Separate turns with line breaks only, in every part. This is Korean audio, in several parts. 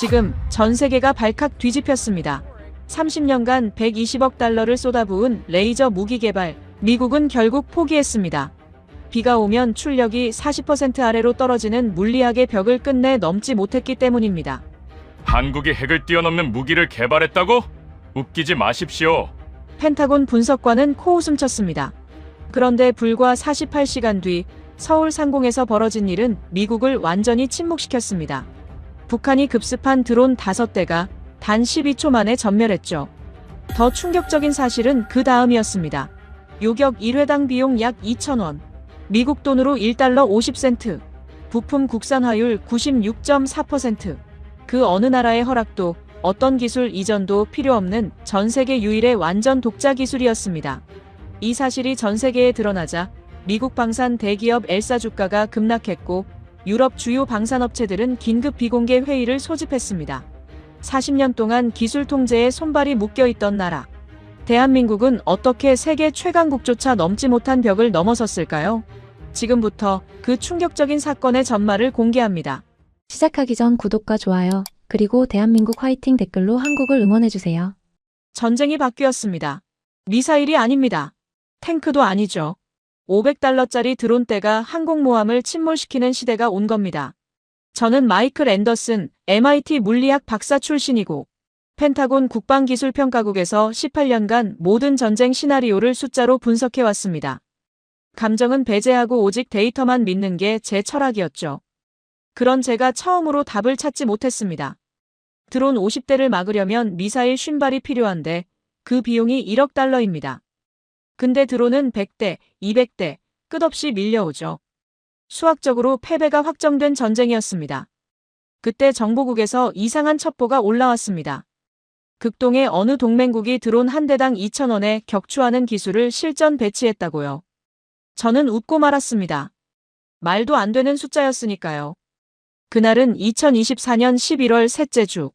지금 전 세계가 발칵 뒤집혔습니다. 30년간 120억 달러를 쏟아부은 레이저 무기 개발, 미국은 결국 포기했습니다. 비가 오면 출력이 40% 아래로 떨어지는 물리학의 벽을 끝내 넘지 못했기 때문입니다.
한국이 핵을 뛰어넘는 무기를 개발했다고? 웃기지 마십시오.
펜타곤 분석관은 코웃음 쳤습니다. 그런데 불과 48시간 뒤 서울 상공에서 벌어진 일은 미국을 완전히 침묵시켰습니다. 북한이 급습한 드론 5대가 단 12초 만에 전멸했죠. 더 충격적인 사실은 그 다음이었습니다. 요격 1회당 비용 약 2,000원, 미국 돈으로 1달러 50센트, 부품 국산화율 96.4%, 그 어느 나라의 허락도 어떤 기술 이전도 필요 없는 전 세계 유일의 완전 독자 기술이었습니다. 이 사실이 전 세계에 드러나자 미국 방산 대기업 엘사 주가가 급락했고 유럽 주요 방산업체들은 긴급 비공개 회의를 소집했습니다. 40년 동안 기술 통제에 손발이 묶여있던 나라. 대한민국은 어떻게 세계 최강국조차 넘지 못한 벽을 넘어섰을까요? 지금부터 그 충격적인 사건의 전말을 공개합니다.
시작하기 전 구독과 좋아요, 그리고 대한민국 화이팅 댓글로 한국을 응원해주세요.
전쟁이 바뀌었습니다. 미사일이 아닙니다. 탱크도 아니죠. 500달러짜리 드론대가 항공모함을 침몰시키는 시대가 온 겁니다. 저는 마이클 앤더슨, MIT 물리학 박사 출신이고 펜타곤 국방기술평가국에서 18년간 모든 전쟁 시나리오를 숫자로 분석해왔습니다. 감정은 배제하고 오직 데이터만 믿는 게 제 철학이었죠. 그런 제가 처음으로 답을 찾지 못했습니다. 드론 50대를 막으려면 미사일 50발이 필요한데 그 비용이 1억 달러입니다. 근데 드론은 100대, 200대, 끝없이 밀려오죠. 수학적으로 패배가 확정된 전쟁이었습니다. 그때 정보국에서 이상한 첩보가 올라왔습니다. 극동의 어느 동맹국이 드론 한 대당 2,000원에 격추하는 기술을 실전 배치했다고요. 저는 웃고 말았습니다. 말도 안 되는 숫자였으니까요. 그날은 2024년 11월 셋째 주.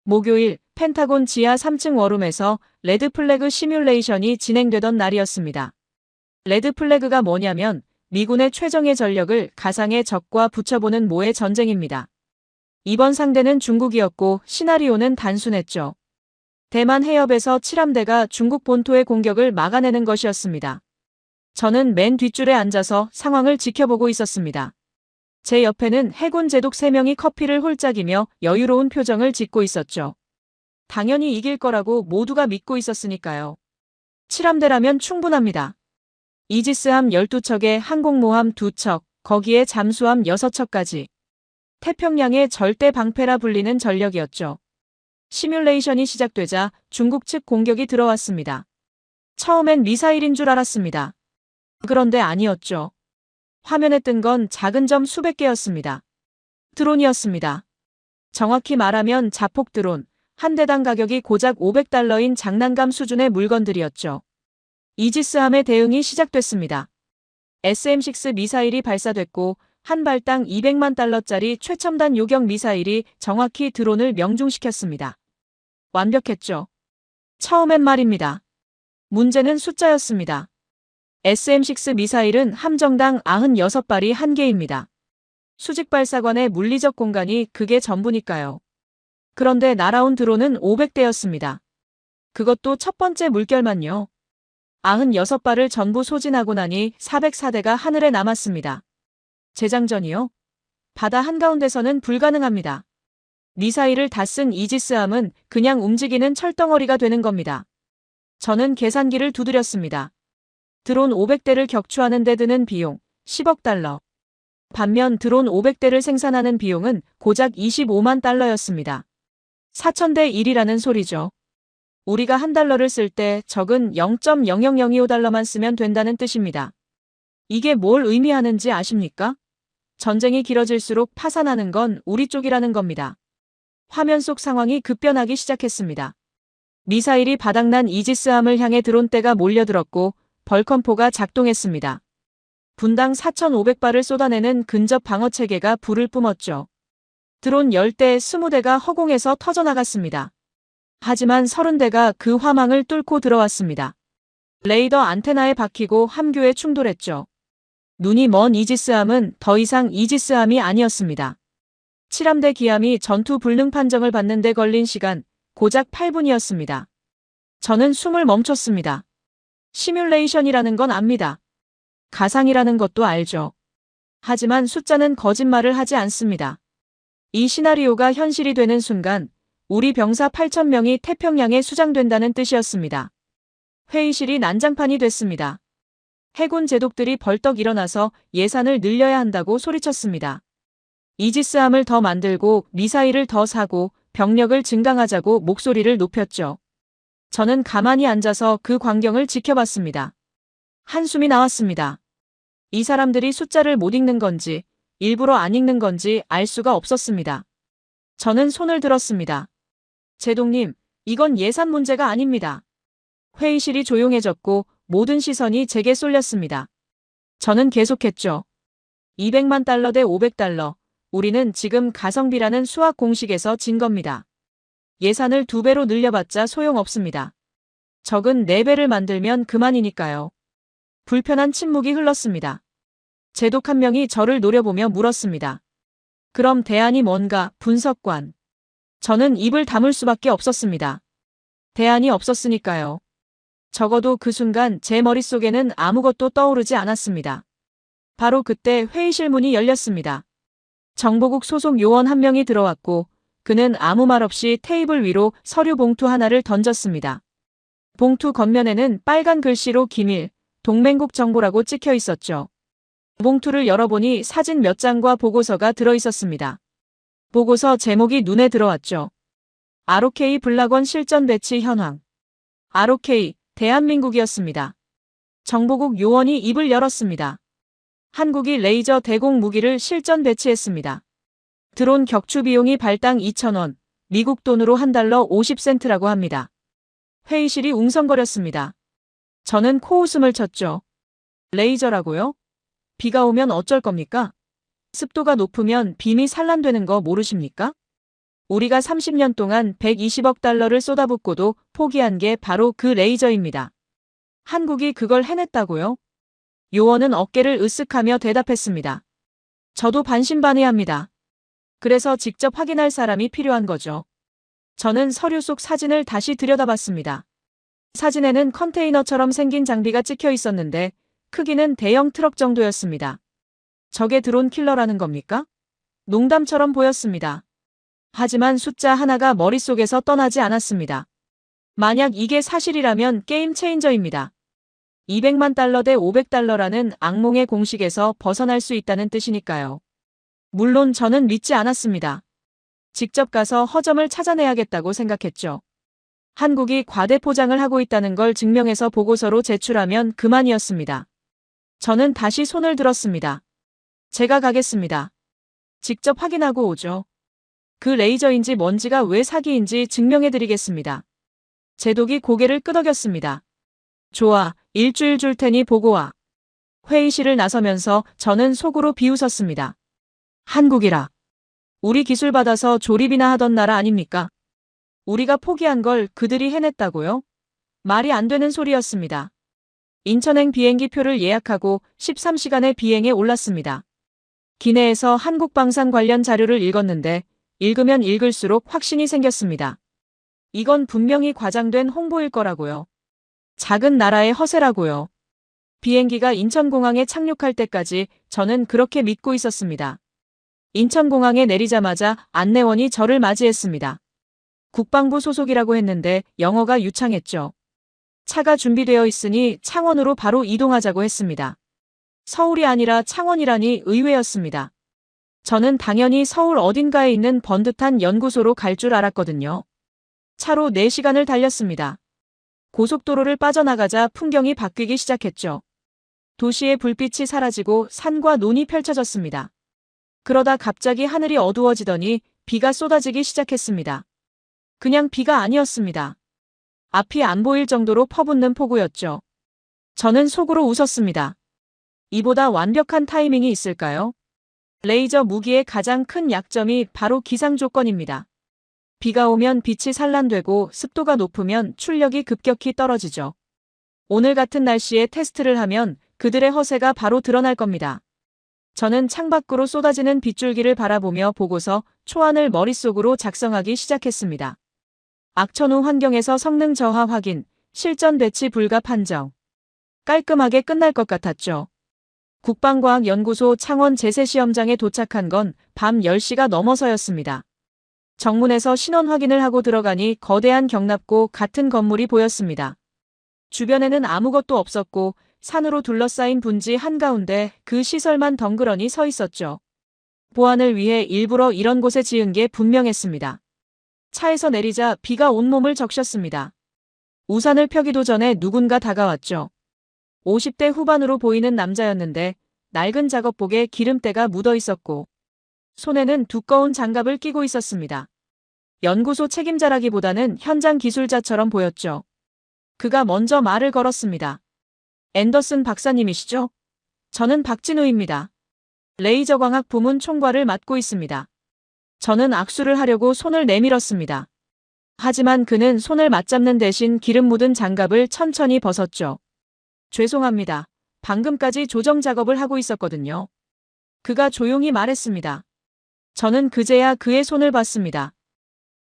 목요일 펜타곤 지하 3층 워룸에서 레드 플래그 시뮬레이션이 진행되던 날이었습니다. 레드 플래그가 뭐냐면 미군의 최정예 전력을 가상의 적과 붙여보는 모의 전쟁입니다. 이번 상대는 중국이었고 시나리오는 단순했죠. 대만 해협에서 칠함대가 중국 본토의 공격을 막아내는 것이었습니다. 저는 맨 뒷줄에 앉아서 상황을 지켜보고 있었습니다. 제 옆에는 해군 제독 3명이 커피를 홀짝이며 여유로운 표정을 짓고 있었죠. 당연히 이길 거라고 모두가 믿고 있었으니까요. 칠함대라면 충분합니다. 이지스함 12척에 항공모함 2척, 거기에 잠수함 6척까지. 태평양의 절대 방패라 불리는 전력이었죠. 시뮬레이션이 시작되자 중국 측 공격이 들어왔습니다. 처음엔 미사일인 줄 알았습니다. 그런데 아니었죠. 화면에 뜬 건 작은 점 수백 개였습니다. 드론이었습니다. 정확히 말하면 자폭 드론, 한 대당 가격이 고작 500달러인 장난감 수준의 물건들이었죠. 이지스함의 대응이 시작됐습니다. SM-6 미사일이 발사됐고 한 발당 200만 달러짜리 최첨단 요격 미사일이 정확히 드론을 명중시켰습니다. 완벽했죠. 처음엔 말입니다. 문제는 숫자였습니다. SM-6 미사일은 함정당 96발이 한계입니다. 수직 발사관의 물리적 공간이 그게 전부니까요. 그런데 날아온 드론은 500대였습니다. 그것도 첫 번째 물결만요. 96발을 전부 소진하고 나니 404대가 하늘에 남았습니다. 재장전이요? 바다 한가운데서는 불가능합니다. 미사일을 다 쓴 이지스함은 그냥 움직이는 철덩어리가 되는 겁니다. 저는 계산기를 두드렸습니다. 드론 500대를 격추하는 데 드는 비용 10억 달러. 반면 드론 500대를 생산하는 비용은 고작 25만 달러였습니다. 4,000대 1이라는 소리죠. 우리가 한 달러를 쓸 때 적은 0.00025달러만 쓰면 된다는 뜻입니다. 이게 뭘 의미하는지 아십니까? 전쟁이 길어질수록 파산하는 건 우리 쪽이라는 겁니다. 화면 속 상황이 급변하기 시작했습니다. 미사일이 바닥난 이지스함을 향해 드론대가 몰려들었고 벌컨포가 작동했습니다. 분당 4,500발을 쏟아내는 근접 방어체계가 불을 뿜었죠. 드론 10대, 20대가 허공에서 터져나갔습니다. 하지만 30대가 그 화망을 뚫고 들어왔습니다. 레이더 안테나에 박히고 함교에 충돌했죠. 눈이 먼 이지스함은 더 이상 이지스함이 아니었습니다. 칠함대 기함이 전투 불능 판정을 받는 데 걸린 시간 고작 8분이었습니다. 저는 숨을 멈췄습니다. 시뮬레이션이라는 건 압니다. 가상이라는 것도 알죠. 하지만 숫자는 거짓말을 하지 않습니다. 이 시나리오가 현실이 되는 순간 우리 병사 8,000명이 태평양에 수장된다는 뜻이었습니다. 회의실이 난장판이 됐습니다. 해군 제독들이 벌떡 일어나서 예산을 늘려야 한다고 소리쳤습니다. 이지스함을 더 만들고 미사일을 더 사고 병력을 증강하자고 목소리를 높였죠. 저는 가만히 앉아서 그 광경을 지켜봤습니다. 한숨이 나왔습니다. 이 사람들이 숫자를 못 읽는 건지 일부러 안 읽는 건지 알 수가 없었습니다. 저는 손을 들었습니다. 제독님, 이건 예산 문제가 아닙니다. 회의실이 조용해졌고 모든 시선이 제게 쏠렸습니다. 저는 계속했죠. 200만 달러 대 500달러. 우리는 지금 가성비라는 수학 공식에서 진 겁니다. 예산을 2배로 늘려봤자 소용없습니다. 적은 4배를 만들면 그만이니까요. 불편한 침묵이 흘렀습니다. 제독 한 명이 저를 노려보며 물었습니다. 그럼 대안이 뭔가, 분석관. 저는 입을 다물 수밖에 없었습니다. 대안이 없었으니까요. 적어도 그 순간 제 머릿속에는 아무것도 떠오르지 않았습니다. 바로 그때 회의실 문이 열렸습니다. 정보국 소속 요원 한 명이 들어왔고 그는 아무 말 없이 테이블 위로 서류 봉투 하나를 던졌습니다. 봉투 겉면에는 빨간 글씨로 기밀, 동맹국 정보라고 찍혀 있었죠. 봉투를 열어보니 사진 몇 장과 보고서가 들어있었습니다. 보고서 제목이 눈에 들어왔죠. ROK 블락원 실전 배치 현황. ROK, 대한민국이었습니다. 정보국 요원이 입을 열었습니다. 한국이 레이저 대공 무기를 실전 배치했습니다. 드론 격추 비용이 발당 2,000원, 미국 돈으로 $1 50센트라고 합니다. 회의실이 웅성거렸습니다. 저는 코웃음을 쳤죠. 레이저라고요? 비가 오면 어쩔 겁니까? 습도가 높으면 빔이 산란되는 거 모르십니까? 우리가 30년 동안 120억 달러를 쏟아붓고도 포기한 게 바로 그 레이저입니다. 한국이 그걸 해냈다고요? 요원은 어깨를 으쓱하며 대답했습니다. 저도 반신반의합니다. 그래서 직접 확인할 사람이 필요한 거죠. 저는 서류 속 사진을 다시 들여다봤습니다. 사진에는 컨테이너처럼 생긴 장비가 찍혀 있었는데 크기는 대형 트럭 정도였습니다. 저게 드론 킬러라는 겁니까? 농담처럼 보였습니다. 하지만 숫자 하나가 머릿속에서 떠나지 않았습니다. 만약 이게 사실이라면 게임 체인저입니다. 200만 달러 대 500달러라는 악몽의 공식에서 벗어날 수 있다는 뜻이니까요. 물론 저는 믿지 않았습니다. 직접 가서 허점을 찾아내야겠다고 생각했죠. 한국이 과대포장을 하고 있다는 걸 증명해서 보고서로 제출하면 그만이었습니다. 저는 다시 손을 들었습니다. 제가 가겠습니다. 직접 확인하고 오죠. 그 레이저인지 뭔지가 왜 사기인지 증명해드리겠습니다. 제독이 고개를 끄덕였습니다. 좋아, 일주일 줄 테니 보고 와. 회의실을 나서면서 저는 속으로 비웃었습니다. 한국이라. 우리 기술 받아서 조립이나 하던 나라 아닙니까? 우리가 포기한 걸 그들이 해냈다고요? 말이 안 되는 소리였습니다. 인천행 비행기 표를 예약하고 13시간의 비행에 올랐습니다. 기내에서 한국방산 관련 자료를 읽었는데 읽으면 읽을수록 확신이 생겼습니다. 이건 분명히 과장된 홍보일 거라고요. 작은 나라의 허세라고요. 비행기가 인천공항에 착륙할 때까지 저는 그렇게 믿고 있었습니다. 인천공항에 내리자마자 안내원이 저를 맞이했습니다. 국방부 소속이라고 했는데 영어가 유창했죠. 차가 준비되어 있으니 창원으로 바로 이동하자고 했습니다. 서울이 아니라 창원이라니 의외였습니다. 저는 당연히 서울 어딘가에 있는 번듯한 연구소로 갈 줄 알았거든요. 차로 4시간을 달렸습니다. 고속도로를 빠져나가자 풍경이 바뀌기 시작했죠. 도시의 불빛이 사라지고 산과 논이 펼쳐졌습니다. 그러다 갑자기 하늘이 어두워지더니 비가 쏟아지기 시작했습니다. 그냥 비가 아니었습니다. 앞이 안 보일 정도로 퍼붓는 폭우였죠. 저는 속으로 웃었습니다. 이보다 완벽한 타이밍이 있을까요? 레이저 무기의 가장 큰 약점이 바로 기상 조건입니다. 비가 오면 빛이 산란되고 습도가 높으면 출력이 급격히 떨어지죠. 오늘 같은 날씨에 테스트를 하면 그들의 허세가 바로 드러날 겁니다. 저는 창밖으로 쏟아지는 빗줄기를 바라보며 보고서 초안을 머릿속으로 작성하기 시작했습니다. 악천후 환경에서 성능 저하 확인, 실전 배치 불가 판정. 깔끔하게 끝날 것 같았죠. 국방과학연구소 창원 제세시험장에 도착한 건 밤 10시가 넘어서였습니다. 정문에서 신원 확인을 하고 들어가니 거대한 경납고 같은 건물이 보였습니다. 주변에는 아무것도 없었고 산으로 둘러싸인 분지 한가운데 그 시설만 덩그러니 서 있었죠. 보안을 위해 일부러 이런 곳에 지은 게 분명했습니다. 차에서 내리자 비가 온몸을 적셨습니다. 우산을 펴기도 전에 누군가 다가왔죠. 50대 후반으로 보이는 남자였는데 낡은 작업복에 기름때가 묻어 있었고 손에는 두꺼운 장갑을 끼고 있었습니다. 연구소 책임자라기보다는 현장 기술자처럼 보였죠. 그가 먼저 말을 걸었습니다. 앤더슨 박사님이시죠? 저는 박진우입니다. 레이저 광학 부문 총괄을 맡고 있습니다. 저는 악수를 하려고 손을 내밀었습니다. 하지만 그는 손을 맞잡는 대신 기름 묻은 장갑을 천천히 벗었죠. 죄송합니다. 방금까지 조정 작업을 하고 있었거든요. 그가 조용히 말했습니다. 저는 그제야 그의 손을 봤습니다.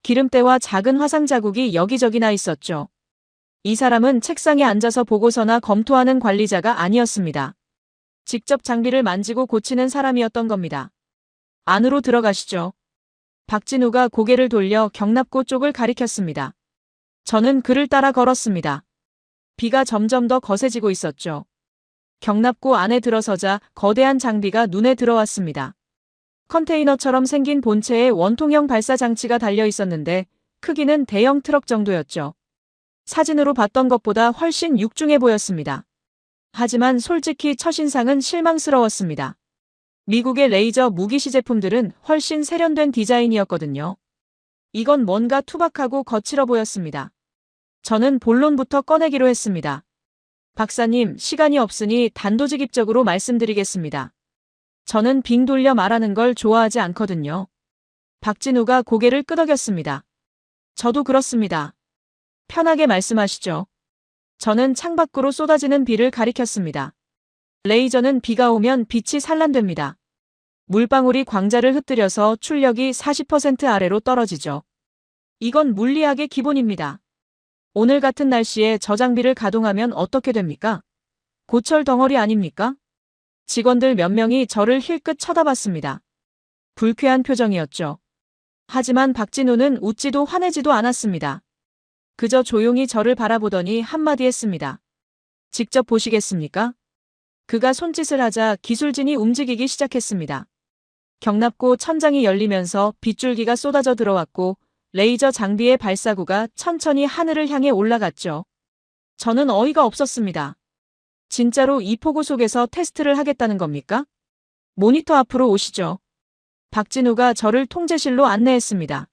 기름때와 작은 화상 자국이 여기저기 나 있었죠. 이 사람은 책상에 앉아서 보고서나 검토하는 관리자가 아니었습니다. 직접 장비를 만지고 고치는 사람이었던 겁니다. 안으로 들어가시죠. 박진우가 고개를 돌려 경납고 쪽을 가리켰습니다. 저는 그를 따라 걸었습니다. 비가 점점 더 거세지고 있었죠. 경납고 안에 들어서자 거대한 장비가 눈에 들어왔습니다. 컨테이너처럼 생긴 본체에 원통형 발사 장치가 달려 있었는데 크기는 대형 트럭 정도였죠. 사진으로 봤던 것보다 훨씬 육중해 보였습니다. 하지만 솔직히 첫인상은 실망스러웠습니다. 미국의 레이저 무기시 제품들은 훨씬 세련된 디자인이었거든요. 이건 뭔가 투박하고 거칠어 보였습니다. 저는 본론부터 꺼내기로 했습니다. 박사님, 시간이 없으니 단도직입적으로 말씀드리겠습니다. 저는 빙 돌려 말하는 걸 좋아하지 않거든요. 박진우가 고개를 끄덕였습니다. 저도 그렇습니다. 편하게 말씀하시죠. 저는 창밖으로 쏟아지는 비를 가리켰습니다. 레이저는 비가 오면 빛이 산란됩니다. 물방울이 광자를 흩뜨려서 출력이 40% 아래로 떨어지죠. 이건 물리학의 기본입니다. 오늘 같은 날씨에 저 장비를 가동하면 어떻게 됩니까? 고철 덩어리 아닙니까? 직원들 몇 명이 저를 힐끗 쳐다봤습니다. 불쾌한 표정이었죠. 하지만 박진우는 웃지도 화내지도 않았습니다. 그저 조용히 저를 바라보더니 한마디 했습니다. 직접 보시겠습니까? 그가 손짓을 하자 기술진이 움직이기 시작했습니다. 경납고 천장이 열리면서 빗줄기가 쏟아져 들어왔고 레이저 장비의 발사구가 천천히 하늘을 향해 올라갔죠. 저는 어이가 없었습니다. 진짜로 이 폭우 속에서 테스트를 하겠다는 겁니까? 모니터 앞으로 오시죠. 박진우가 저를 통제실로 안내했습니다.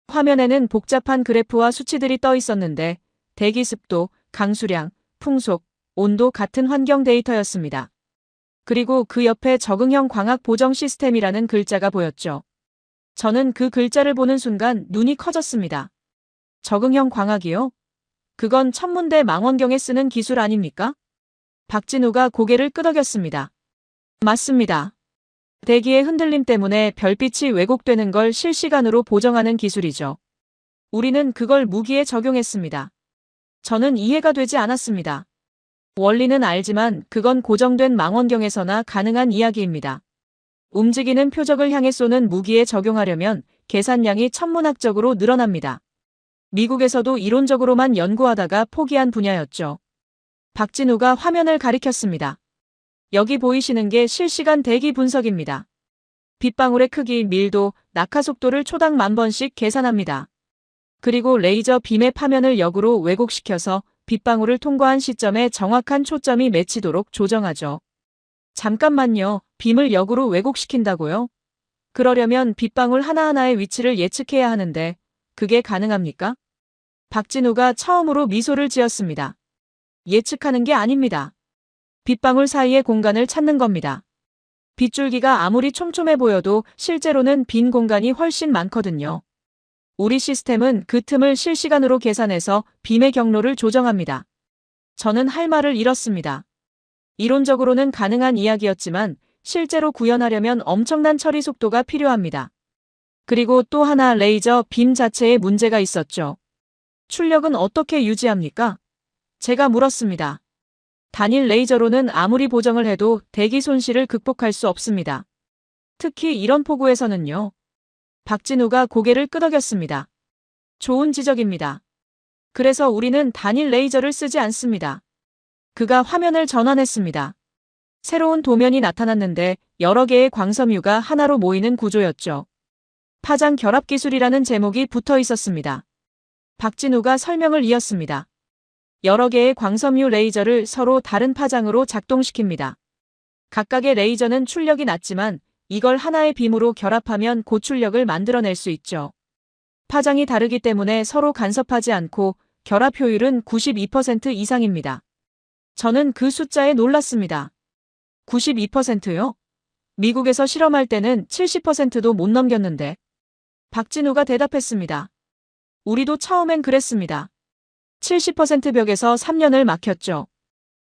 화면에는 복잡한 그래프와 수치들이 떠 있었는데 대기 습도, 강수량, 풍속, 온도 같은 환경 데이터였습니다. 그리고 그 옆에 적응형 광학 보정 시스템이라는 글자가 보였죠. 저는 그 글자를 보는 순간 눈이 커졌습니다. 적응형 광학이요? 그건 천문대 망원경에 쓰는 기술 아닙니까? 박진우가 고개를 끄덕였습니다. 맞습니다. 대기의 흔들림 때문에 별빛이 왜곡되는 걸 실시간으로 보정하는 기술이죠. 우리는 그걸 무기에 적용했습니다. 저는 이해가 되지 않았습니다. 원리는 알지만 그건 고정된 망원경에서나 가능한 이야기입니다. 움직이는 표적을 향해 쏘는 무기에 적용하려면 계산량이 천문학적으로 늘어납니다. 미국에서도 이론적으로만 연구하다가 포기한 분야였죠. 박진우가 화면을 가리켰습니다. 여기 보이시는 게 실시간 대기 분석입니다. 빗방울의 크기, 밀도, 낙하 속도를 초당 10,000번씩 계산합니다. 그리고 레이저 빔의 파면을 역으로 왜곡시켜서 빗방울을 통과한 시점에 정확한 초점이 맺히도록 조정하죠. 잠깐만요. 빔을 역으로 왜곡시킨다고요? 그러려면 빗방울 하나하나의 위치를 예측해야 하는데 그게 가능합니까? 박진우가 처음으로 미소를 지었습니다. 예측하는 게 아닙니다. 빗방울 사이의 공간을 찾는 겁니다. 빗줄기가 아무리 촘촘해 보여도 실제로는 빈 공간이 훨씬 많거든요. 우리 시스템은 그 틈을 실시간으로 계산해서 빔의 경로를 조정합니다. 저는 할 말을 잃었습니다. 이론적으로는 가능한 이야기였지만 실제로 구현하려면 엄청난 처리 속도가 필요합니다. 그리고 또 하나 레이저 빔 자체에 문제가 있었죠. 출력은 어떻게 유지합니까? 제가 물었습니다. 단일 레이저로는 아무리 보정을 해도 대기 손실을 극복할 수 없습니다. 특히 이런 폭우에서는요. 박진우가 고개를 끄덕였습니다. 좋은 지적입니다. 그래서 우리는 단일 레이저를 쓰지 않습니다. 그가 화면을 전환했습니다. 새로운 도면이 나타났는데 여러 개의 광섬유가 하나로 모이는 구조였죠. 파장 결합 기술이라는 제목이 붙어 있었습니다. 박진우가 설명을 이었습니다. 여러 개의 광섬유 레이저를 서로 다른 파장으로 작동시킵니다. 각각의 레이저는 출력이 낮지만 이걸 하나의 빔으로 결합하면 고출력을 만들어낼 수 있죠. 파장이 다르기 때문에 서로 간섭하지 않고 결합 효율은 92% 이상입니다. 저는 그 숫자에 놀랐습니다. 92%요? 미국에서 실험할 때는 70%도 못 넘겼는데. 박진우가 대답했습니다. 우리도 처음엔 그랬습니다. 70% 벽에서 3년을 막혔죠.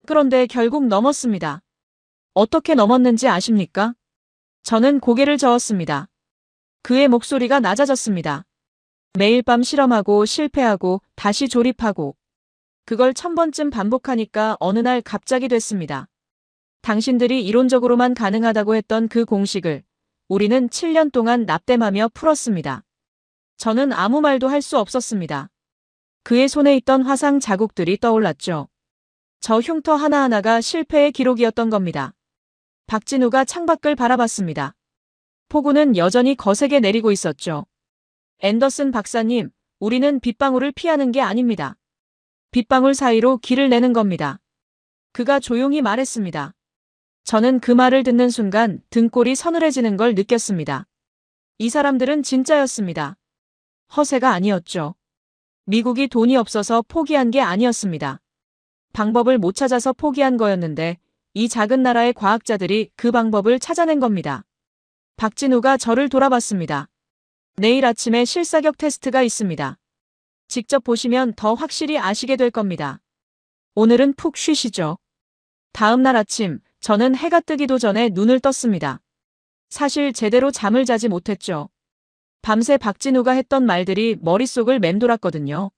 그런데 결국 넘었습니다. 어떻게 넘었는지 아십니까? 저는 고개를 저었습니다. 그의 목소리가 낮아졌습니다. 매일 밤 실험하고 실패하고 다시 조립하고 그걸 1000번쯤 반복하니까 어느 날 갑자기 됐습니다. 당신들이 이론적으로만 가능하다고 했던 그 공식을 우리는 7년 동안 납땜하며 풀었습니다. 저는 아무 말도 할 수 없었습니다. 그의 손에 있던 화상 자국들이 떠올랐죠. 저 흉터 하나하나가 실패의 기록이었던 겁니다. 박진우가 창밖을 바라봤습니다. 폭우는 여전히 거세게 내리고 있었죠. 앤더슨 박사님, 우리는 빗방울을 피하는 게 아닙니다. 빗방울 사이로 길을 내는 겁니다. 그가 조용히 말했습니다. 저는 그 말을 듣는 순간 등골이 서늘해지는 걸 느꼈습니다. 이 사람들은 진짜였습니다. 허세가 아니었죠. 미국이 돈이 없어서 포기한 게 아니었습니다. 방법을 못 찾아서 포기한 거였는데 이 작은 나라의 과학자들이 그 방법을 찾아낸 겁니다. 박진우가 저를 돌아봤습니다. 내일 아침에 실사격 테스트가 있습니다. 직접 보시면 더 확실히 아시게 될 겁니다. 오늘은 푹 쉬시죠. 다음 날 아침 저는 해가 뜨기도 전에 눈을 떴습니다. 사실 제대로 잠을 자지 못했죠. 밤새 박진우가 했던 말들이 머릿속을 맴돌았거든요.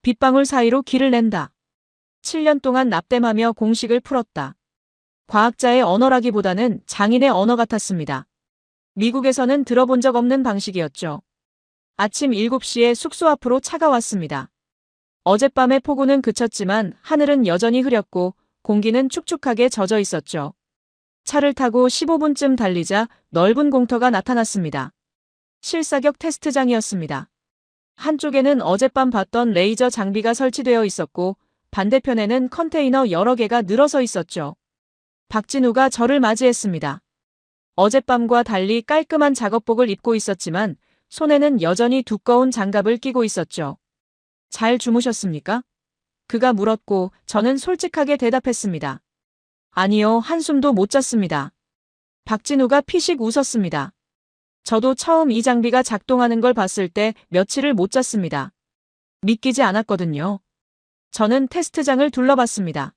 빗방울 사이로 길을 낸다. 7년 동안 납땜하며 공식을 풀었다. 과학자의 언어라기보다는 장인의 언어 같았습니다. 미국에서는 들어본 적 없는 방식이었죠. 아침 7시에 숙소 앞으로 차가 왔습니다. 어젯밤의 폭우는 그쳤지만 하늘은 여전히 흐렸고 공기는 축축하게 젖어 있었죠. 차를 타고 15분쯤 달리자 넓은 공터가 나타났습니다. 실사격 테스트장이었습니다. 한쪽에는 어젯밤 봤던 레이저 장비가 설치되어 있었고 반대편에는 컨테이너 여러 개가 늘어서 있었죠. 박진우가 저를 맞이했습니다. 어젯밤과 달리 깔끔한 작업복을 입고 있었지만 손에는 여전히 두꺼운 장갑을 끼고 있었죠. 잘 주무셨습니까? 그가 물었고 저는 솔직하게 대답했습니다. 아니요, 한숨도 못 잤습니다. 박진우가 피식 웃었습니다. 저도 처음 이 장비가 작동하는 걸 봤을 때 며칠을 못 잤습니다. 믿기지 않았거든요. 저는 테스트장을 둘러봤습니다.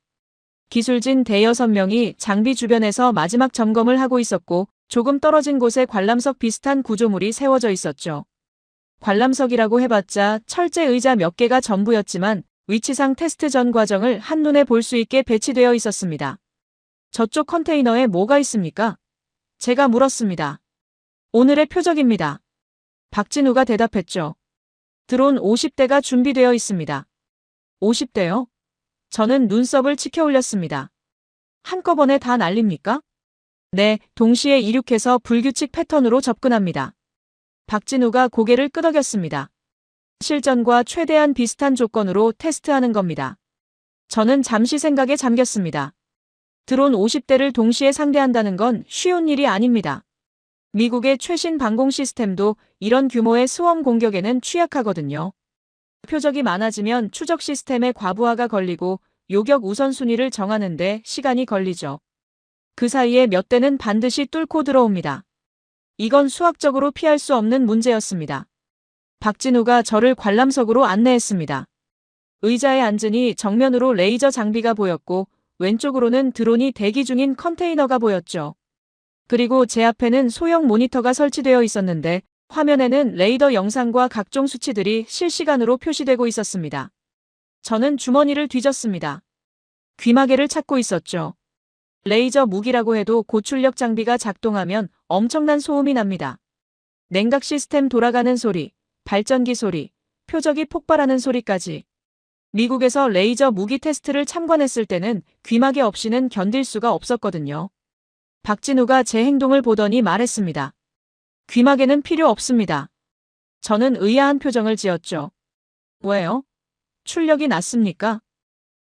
기술진 대여섯 명이 장비 주변에서 마지막 점검을 하고 있었고 조금 떨어진 곳에 관람석 비슷한 구조물이 세워져 있었죠. 관람석이라고 해봤자 철제 의자 몇 개가 전부였지만 위치상 테스트 전 과정을 한눈에 볼 수 있게 배치되어 있었습니다. 저쪽 컨테이너에 뭐가 있습니까? 제가 물었습니다. 오늘의 표적입니다. 박진우가 대답했죠. 드론 50대가 준비되어 있습니다. 50대요? 저는 눈썹을 치켜 올렸습니다. 한꺼번에 다 날립니까? 네, 동시에 이륙해서 불규칙 패턴으로 접근합니다. 박진우가 고개를 끄덕였습니다. 실전과 최대한 비슷한 조건으로 테스트하는 겁니다. 저는 잠시 생각에 잠겼습니다. 드론 50대를 동시에 상대한다는 건 쉬운 일이 아닙니다. 미국의 최신 방공 시스템도 이런 규모의 스웜 공격에는 취약하거든요. 표적이 많아지면 추적 시스템의 과부하가 걸리고 요격 우선순위를 정하는데 시간이 걸리죠. 그 사이에 몇 대는 반드시 뚫고 들어옵니다. 이건 수학적으로 피할 수 없는 문제였습니다. 박진우가 저를 관람석으로 안내했습니다. 의자에 앉으니 정면으로 레이저 장비가 보였고 왼쪽으로는 드론이 대기 중인 컨테이너가 보였죠. 그리고 제 앞에는 소형 모니터가 설치되어 있었는데 화면에는 레이더 영상과 각종 수치들이 실시간으로 표시되고 있었습니다. 저는 주머니를 뒤졌습니다. 귀마개를 찾고 있었죠. 레이저 무기라고 해도 고출력 장비가 작동하면 엄청난 소음이 납니다. 냉각 시스템 돌아가는 소리, 발전기 소리, 표적이 폭발하는 소리까지. 미국에서 레이저 무기 테스트를 참관했을 때는 귀마개 없이는 견딜 수가 없었거든요. 박진우가 제 행동을 보더니 말했습니다. 귀마개는 필요 없습니다. 저는 의아한 표정을 지었죠. 왜요? 출력이 낮습니까?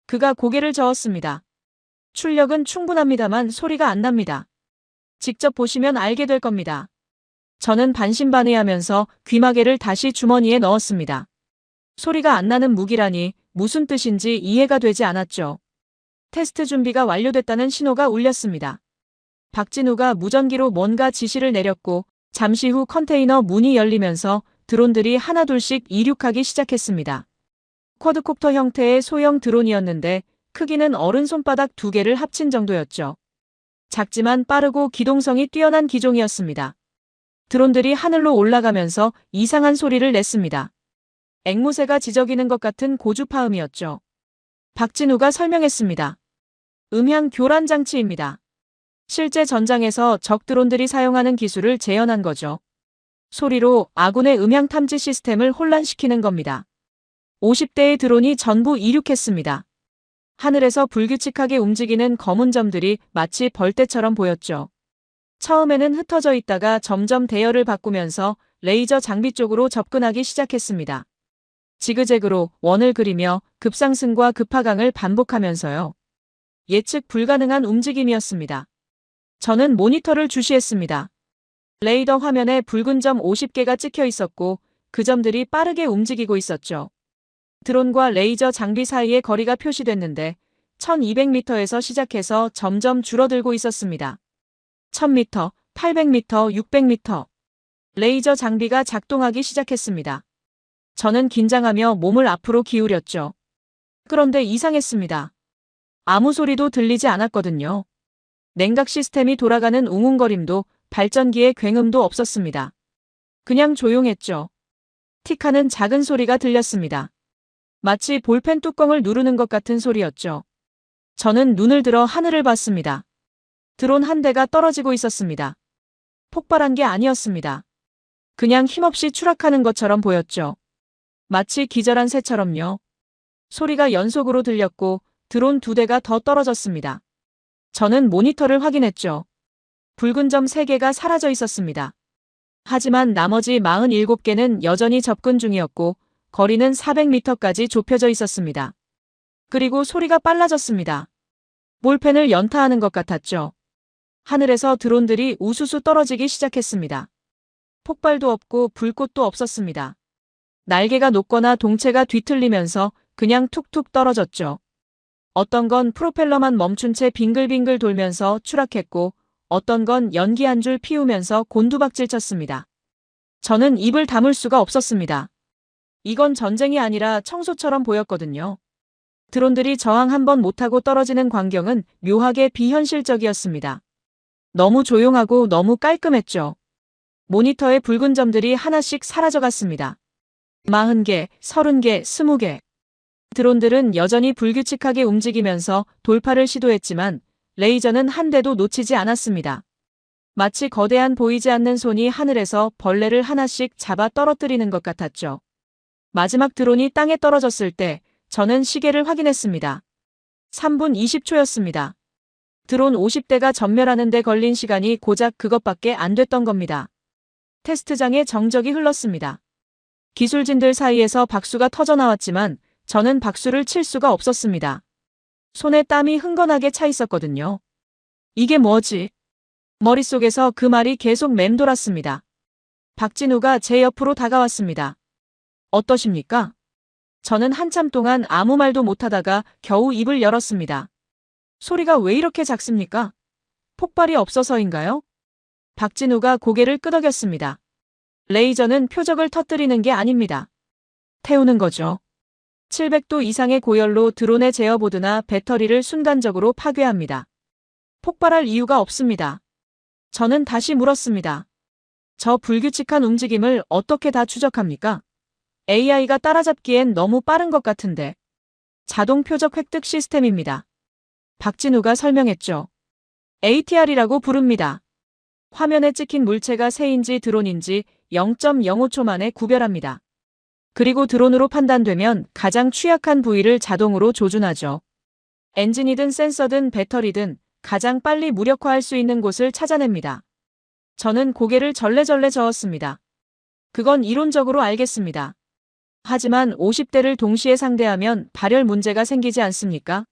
그가 고개를 저었습니다. 출력은 충분합니다만 소리가 안 납니다. 직접 보시면 알게 될 겁니다. 저는 반신반의하면서 귀마개를 다시 주머니에 넣었습니다. 소리가 안 나는 무기라니 무슨 뜻인지 이해가 되지 않았죠. 테스트 준비가 완료됐다는 신호가 울렸습니다. 박진우가 무전기로 뭔가 지시를 내렸고 잠시 후 컨테이너 문이 열리면서 드론들이 하나둘씩 이륙하기 시작했습니다. 쿼드콥터 형태의 소형 드론이었는데 크기는 어른 손바닥 2개를 합친 정도였죠. 작지만 빠르고 기동성이 뛰어난 기종이었습니다. 드론들이 하늘로 올라가면서 이상한 소리를 냈습니다. 앵무새가 지저귀는 것 같은 고주파음이었죠. 박진우가 설명했습니다. 음향 교란 장치입니다. 실제 전장에서 적 드론들이 사용하는 기술을 재현한 거죠. 소리로 아군의 음향 탐지 시스템을 혼란시키는 겁니다. 50대의 드론이 전부 이륙했습니다. 하늘에서 불규칙하게 움직이는 검은 점들이 마치 벌떼처럼 보였죠. 처음에는 흩어져 있다가 점점 대열을 바꾸면서 레이저 장비 쪽으로 접근하기 시작했습니다. 지그재그로 원을 그리며 급상승과 급하강을 반복하면서요. 예측 불가능한 움직임이었습니다. 저는 모니터를 주시했습니다. 레이더 화면에 붉은 점 50개가 찍혀 있었고 그 점들이 빠르게 움직이고 있었죠. 드론과 레이저 장비 사이의 거리가 표시됐는데 1200m에서 시작해서 점점 줄어들고 있었습니다. 1000m, 800m, 600m. 레이저 장비가 작동하기 시작했습니다. 저는 긴장하며 몸을 앞으로 기울였죠. 그런데 이상했습니다. 아무 소리도 들리지 않았거든요. 냉각 시스템이 돌아가는 웅웅거림도 발전기의 굉음도 없었습니다. 그냥 조용했죠. 틱하는 작은 소리가 들렸습니다. 마치 볼펜 뚜껑을 누르는 것 같은 소리였죠. 저는 눈을 들어 하늘을 봤습니다. 드론 한 대가 떨어지고 있었습니다. 폭발한 게 아니었습니다. 그냥 힘없이 추락하는 것처럼 보였죠. 마치 기절한 새처럼요. 소리가 연속으로 들렸고 드론 2대가 더 떨어졌습니다. 저는 모니터를 확인했죠. 붉은 점 3개가 사라져 있었습니다. 하지만 나머지 47개는 여전히 접근 중이었고 거리는 400m까지 좁혀져 있었습니다. 그리고 소리가 빨라졌습니다. 볼펜을 연타하는 것 같았죠. 하늘에서 드론들이 우수수 떨어지기 시작했습니다. 폭발도 없고 불꽃도 없었습니다. 날개가 녹거나 동체가 뒤틀리면서 그냥 툭툭 떨어졌죠. 어떤 건 프로펠러만 멈춘 채 빙글빙글 돌면서 추락했고 어떤 건 연기 한 줄 피우면서 곤두박질 쳤습니다. 저는 입을 다물 수가 없었습니다. 이건 전쟁이 아니라 청소처럼 보였거든요. 드론들이 저항 한번 못하고 떨어지는 광경은 묘하게 비현실적이었습니다. 너무 조용하고 너무 깔끔했죠. 모니터의 붉은 점들이 하나씩 사라져갔습니다. 40개, 30개, 20개. 드론들은 여전히 불규칙하게 움직이면서 돌파를 시도했지만 레이저는 한 대도 놓치지 않았습니다. 마치 거대한 보이지 않는 손이 하늘에서 벌레를 하나씩 잡아 떨어뜨리는 것 같았죠. 마지막 드론이 땅에 떨어졌을 때 저는 시계를 확인했습니다. 3분 20초였습니다. 드론 50대가 전멸하는 데 걸린 시간이 고작 그것밖에 안 됐던 겁니다. 테스트장에 정적이 흘렀습니다. 기술진들 사이에서 박수가 터져나왔지만 저는 박수를 칠 수가 없었습니다. 손에 땀이 흥건하게 차 있었거든요. 이게 뭐지? 머릿속에서 그 말이 계속 맴돌았습니다. 박진우가 제 옆으로 다가왔습니다. 어떠십니까? 저는 한참 동안 아무 말도 못하다가 겨우 입을 열었습니다. 소리가 왜 이렇게 작습니까? 폭발이 없어서인가요? 박진우가 고개를 끄덕였습니다. 레이저는 표적을 터뜨리는 게 아닙니다. 태우는 거죠. 700도 이상의 고열로 드론의 제어보드나 배터리를 순간적으로 파괴합니다. 폭발할 이유가 없습니다. 저는 다시 물었습니다. 저 불규칙한 움직임을 어떻게 다 추적합니까? AI가 따라잡기엔 너무 빠른 것 같은데. 자동 표적 획득 시스템입니다. 박진우가 설명했죠. ATR이라고 부릅니다. 화면에 찍힌 물체가 새인지 드론인지 0.05초 만에 구별합니다. 그리고 드론으로 판단되면 가장 취약한 부위를 자동으로 조준하죠. 엔진이든 센서든 배터리든 가장 빨리 무력화할 수 있는 곳을 찾아냅니다. 저는 고개를 절레절레 저었습니다. 그건 이론적으로 알겠습니다. 하지만 50대를 동시에 상대하면 발열 문제가 생기지 않습니까?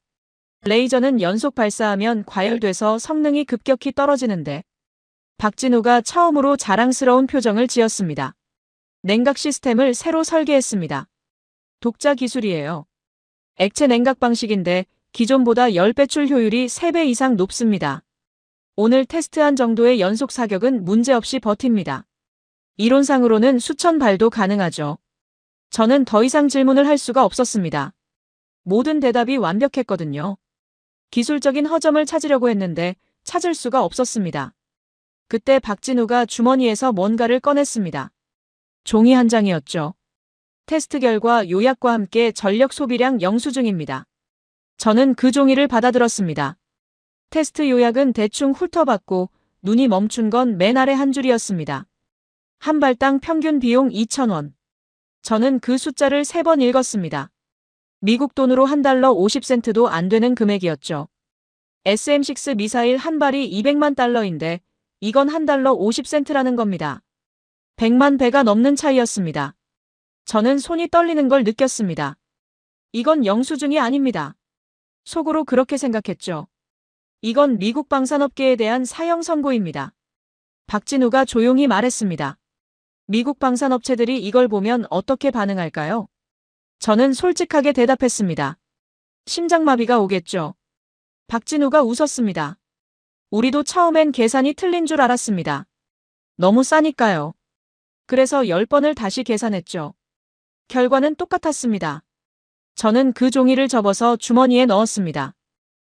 레이저는 연속 발사하면 과열돼서 성능이 급격히 떨어지는데. 박진우가 처음으로 자랑스러운 표정을 지었습니다. 냉각 시스템을 새로 설계했습니다. 독자 기술이에요. 액체 냉각 방식인데 기존보다 10배출 효율이 3배 이상 높습니다. 오늘 테스트한 정도의 연속 사격은 문제없이 버팁니다. 이론상으로는 수천 발도 가능하죠. 저는 더 이상 질문을 할 수가 없었습니다. 모든 대답이 완벽했거든요. 기술적인 허점을 찾으려고 했는데 찾을 수가 없었습니다. 그때 박진우가 주머니에서 뭔가를 꺼냈습니다. 종이 한 장이었죠. 테스트 결과 요약과 함께 전력 소비량 영수증입니다. 저는 그 종이를 받아들었습니다. 테스트 요약은 대충 훑어봤고 눈이 멈춘 건 맨 아래 한 줄이었습니다. 한 발당 평균 비용 2,000원. 저는 그 숫자를 3번 읽었습니다. 미국 돈으로 $1 50센트도 안 되는 금액이었죠. SM-6 미사일 한 발이 200만 달러인데 이건 $1 50센트라는 겁니다. 100만 배가 넘는 차이였습니다. 저는 손이 떨리는 걸 느꼈습니다. 이건 영수증이 아닙니다. 속으로 그렇게 생각했죠. 이건 미국 방산업계에 대한 사형 선고입니다. 박진우가 조용히 말했습니다. 미국 방산업체들이 이걸 보면 어떻게 반응할까요? 저는 솔직하게 대답했습니다. 심장마비가 오겠죠. 박진우가 웃었습니다. 우리도 처음엔 계산이 틀린 줄 알았습니다. 너무 싸니까요. 그래서 10번을 다시 계산했죠. 결과는 똑같았습니다. 저는 그 종이를 접어서 주머니에 넣었습니다.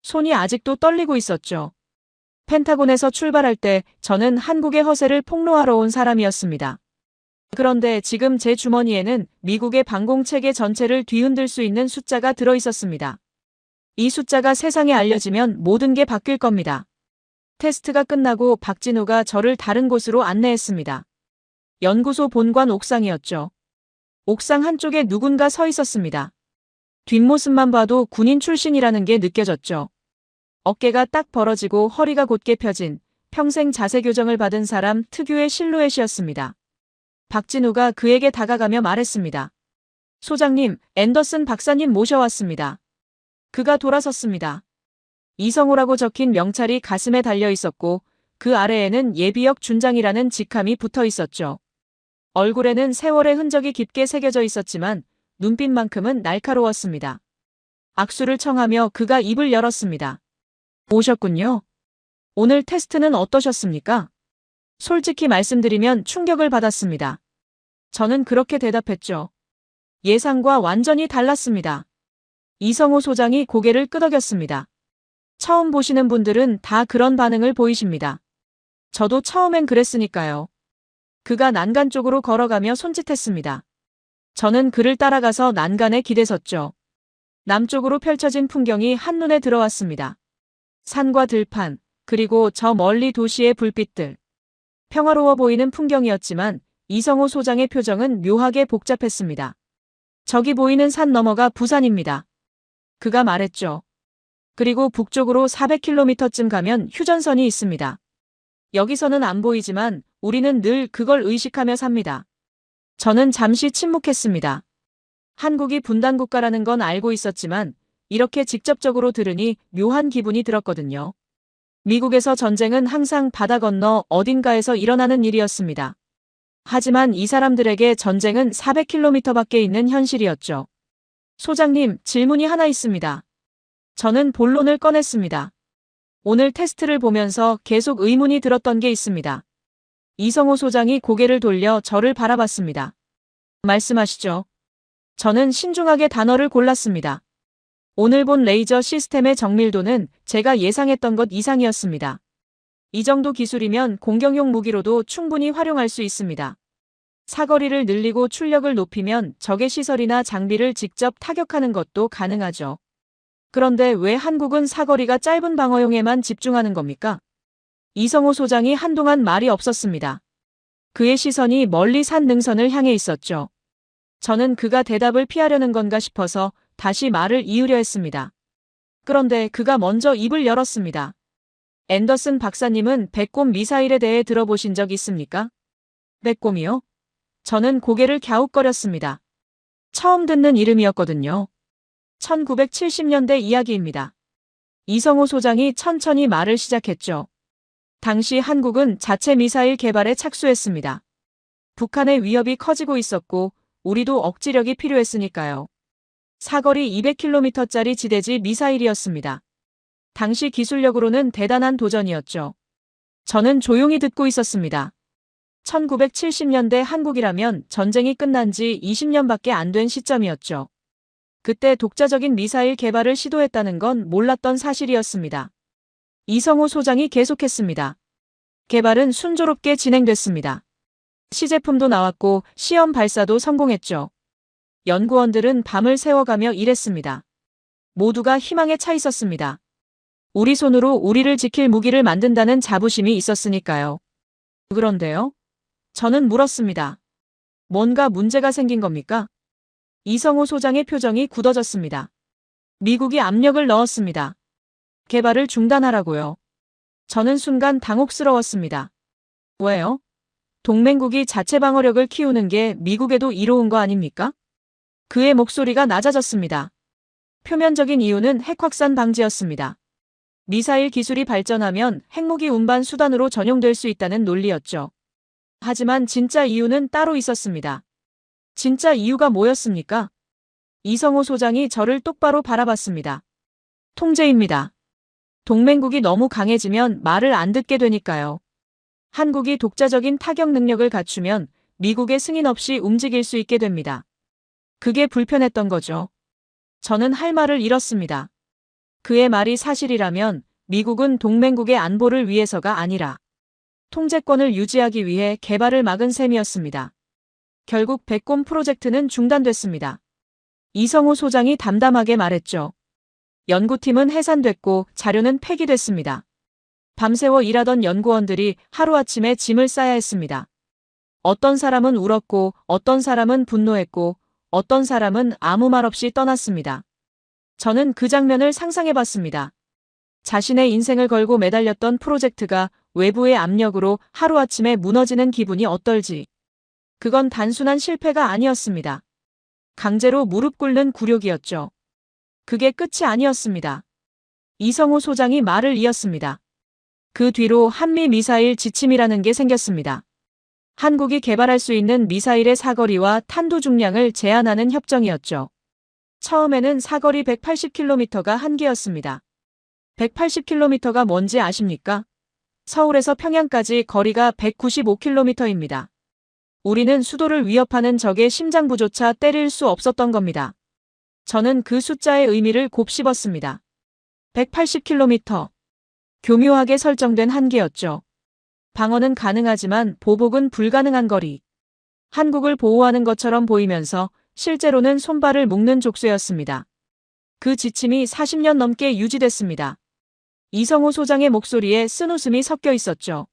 손이 아직도 떨리고 있었죠. 펜타곤에서 출발할 때 저는 한국의 허세를 폭로하러 온 사람이었습니다. 그런데 지금 제 주머니에는 미국의 방공체계 전체를 뒤흔들 수 있는 숫자가 들어 있었습니다. 이 숫자가 세상에 알려지면 모든 게 바뀔 겁니다. 테스트가 끝나고 박진우가 저를 다른 곳으로 안내했습니다. 연구소 본관 옥상이었죠. 옥상 한쪽에 누군가 서 있었습니다. 뒷모습만 봐도 군인 출신이라는 게 느껴졌죠. 어깨가 딱 벌어지고 허리가 곧게 펴진 평생 자세 교정을 받은 사람 특유의 실루엣이었습니다. 박진우가 그에게 다가가며 말했습니다. 소장님, 앤더슨 박사님 모셔왔습니다. 그가 돌아섰습니다. 이성호라고 적힌 명찰이 가슴에 달려 있었고 그 아래에는 예비역 준장이라는 직함이 붙어 있었죠. 얼굴에는 세월의 흔적이 깊게 새겨져 있었지만 눈빛만큼은 날카로웠습니다. 악수를 청하며 그가 입을 열었습니다. 오셨군요. 오늘 테스트는 어떠셨습니까? 솔직히 말씀드리면 충격을 받았습니다. 저는 그렇게 대답했죠. 예상과 완전히 달랐습니다. 이성호 소장이 고개를 끄덕였습니다. 처음 보시는 분들은 다 그런 반응을 보이십니다. 저도 처음엔 그랬으니까요. 그가 난간 쪽으로 걸어가며 손짓했습니다. 저는 그를 따라가서 난간에 기대섰죠. 남쪽으로 펼쳐진 풍경이 한눈에 들어왔습니다. 산과 들판, 그리고 저 멀리 도시의 불빛들. 평화로워 보이는 풍경이었지만 이성호 소장의 표정은 묘하게 복잡했습니다. 저기 보이는 산 너머가 부산입니다. 그가 말했죠. 그리고 북쪽으로 400km쯤 가면 휴전선이 있습니다. 여기서는 안 보이지만 우리는 늘 그걸 의식하며 삽니다. 저는 잠시 침묵했습니다. 한국이 분단국가라는 건 알고 있었지만 이렇게 직접적으로 들으니 묘한 기분이 들었거든요. 미국에서 전쟁은 항상 바다 건너 어딘가에서 일어나는 일이었습니다. 하지만 이 사람들에게 전쟁은 400km밖에 있는 현실이었죠. 소장님, 질문이 하나 있습니다. 저는 본론을 꺼냈습니다. 오늘 테스트를 보면서 계속 의문이 들었던 게 있습니다. 이성호 소장이 고개를 돌려 저를 바라봤습니다. 말씀하시죠. 저는 신중하게 단어를 골랐습니다. 오늘 본 레이저 시스템의 정밀도는 제가 예상했던 것 이상이었습니다. 이 정도 기술이면 공격용 무기로도 충분히 활용할 수 있습니다. 사거리를 늘리고 출력을 높이면 적의 시설이나 장비를 직접 타격하는 것도 가능하죠. 그런데 왜 한국은 사거리가 짧은 방어용에만 집중하는 겁니까? 이성호 소장이 한동안 말이 없었습니다. 그의 시선이 멀리 산 능선을 향해 있었죠. 저는 그가 대답을 피하려는 건가 싶어서 다시 말을 이으려 했습니다. 그런데 그가 먼저 입을 열었습니다. 앤더슨 박사님은 백곰 미사일에 대해 들어보신 적 있습니까? 백곰이요? 저는 고개를 갸웃거렸습니다. 처음 듣는 이름이었거든요. 1970년대 이야기입니다. 이성호 소장이 천천히 말을 시작했죠. 당시 한국은 자체 미사일 개발에 착수했습니다. 북한의 위협이 커지고 있었고 우리도 억지력이 필요했으니까요. 사거리 200km짜리 지대지 미사일이었습니다. 당시 기술력으로는 대단한 도전이었죠. 저는 조용히 듣고 있었습니다. 1970년대 한국이라면 전쟁이 끝난 지 20년밖에 안 된 시점이었죠. 그때 독자적인 미사일 개발을 시도했다는 건 몰랐던 사실이었습니다. 이성호 소장이 계속했습니다. 개발은 순조롭게 진행됐습니다. 시제품도 나왔고 시험 발사도 성공했죠. 연구원들은 밤을 새워가며 일했습니다. 모두가 희망에 차 있었습니다. 우리 손으로 우리를 지킬 무기를 만든다는 자부심이 있었으니까요. 그런데요? 저는 물었습니다. 뭔가 문제가 생긴 겁니까? 이성호 소장의 표정이 굳어졌습니다. 미국이 압력을 넣었습니다. 개발을 중단하라고요. 저는 순간 당혹스러웠습니다. 왜요? 동맹국이 자체 방어력을 키우는 게 미국에도 이로운 거 아닙니까? 그의 목소리가 낮아졌습니다. 표면적인 이유는 핵 확산 방지였습니다. 미사일 기술이 발전하면 핵무기 운반 수단으로 전용될 수 있다는 논리였죠. 하지만 진짜 이유는 따로 있었습니다. 진짜 이유가 뭐였습니까? 이성호 소장이 저를 똑바로 바라봤습니다. 통제입니다. 동맹국이 너무 강해지면 말을 안 듣게 되니까요. 한국이 독자적인 타격 능력을 갖추면 미국의 승인 없이 움직일 수 있게 됩니다. 그게 불편했던 거죠. 저는 할 말을 잃었습니다. 그의 말이 사실이라면 미국은 동맹국의 안보를 위해서가 아니라 통제권을 유지하기 위해 개발을 막은 셈이었습니다. 결국 백곰 프로젝트는 중단됐습니다. 이성호 소장이 담담하게 말했죠. 연구팀은 해산됐고 자료는 폐기됐습니다. 밤새워 일하던 연구원들이 하루아침에 짐을 싸야 했습니다. 어떤 사람은 울었고 어떤 사람은 분노했고 어떤 사람은 아무 말 없이 떠났습니다. 저는 그 장면을 상상해봤습니다. 자신의 인생을 걸고 매달렸던 프로젝트가 외부의 압력으로 하루아침에 무너지는 기분이 어떨지. 그건 단순한 실패가 아니었습니다. 강제로 무릎 꿇는 굴욕이었죠. 그게 끝이 아니었습니다. 이성호 소장이 말을 이었습니다. 그 뒤로 한미 미사일 지침이라는 게 생겼습니다. 한국이 개발할 수 있는 미사일의 사거리와 탄두 중량을 제한하는 협정이었죠. 처음에는 사거리 180km가 한계였습니다. 180km가 뭔지 아십니까? 서울에서 평양까지 거리가 195km입니다. 우리는 수도를 위협하는 적의 심장부조차 때릴 수 없었던 겁니다. 저는 그 숫자의 의미를 곱씹었습니다. 180km. 교묘하게 설정된 한계였죠. 방어는 가능하지만 보복은 불가능한 거리. 한국을 보호하는 것처럼 보이면서 실제로는 손발을 묶는 족쇄였습니다. 그 지침이 40년 넘게 유지됐습니다. 이성호 소장의 목소리에 쓴웃음이 섞여 있었죠.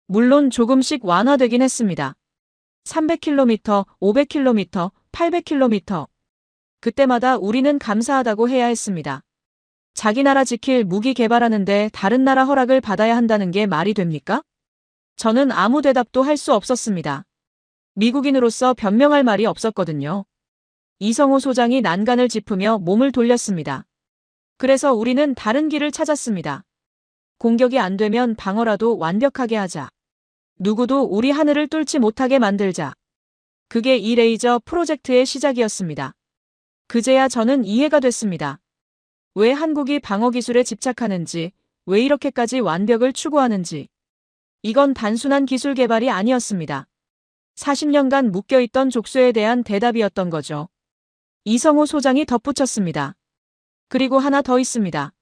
물론 조금씩 완화되긴 했습니다. 300km, 500km, 800km. 그때마다 우리는 감사하다고 해야 했습니다. 자기 나라 지킬 무기 개발하는데 다른 나라 허락을 받아야 한다는 게 말이 됩니까? 저는 아무 대답도 할 수 없었습니다. 미국인으로서 변명할 말이 없었거든요. 이성호 소장이 난간을 짚으며 몸을 돌렸습니다. 그래서 우리는 다른 길을 찾았습니다. 공격이 안 되면 방어라도 완벽하게 하자. 누구도 우리 하늘을 뚫지 못하게 만들자. 그게 이 레이저 프로젝트의 시작이었습니다. 그제야 저는 이해가 됐습니다. 왜 한국이 방어 기술에 집착하는지, 왜 이렇게까지 완벽을 추구하는지. 이건 단순한 기술 개발이 아니었습니다. 40년간 묶여있던 족쇄에 대한 대답이었던 거죠. 이성호 소장이 덧붙였습니다. 그리고 하나 더 있습니다.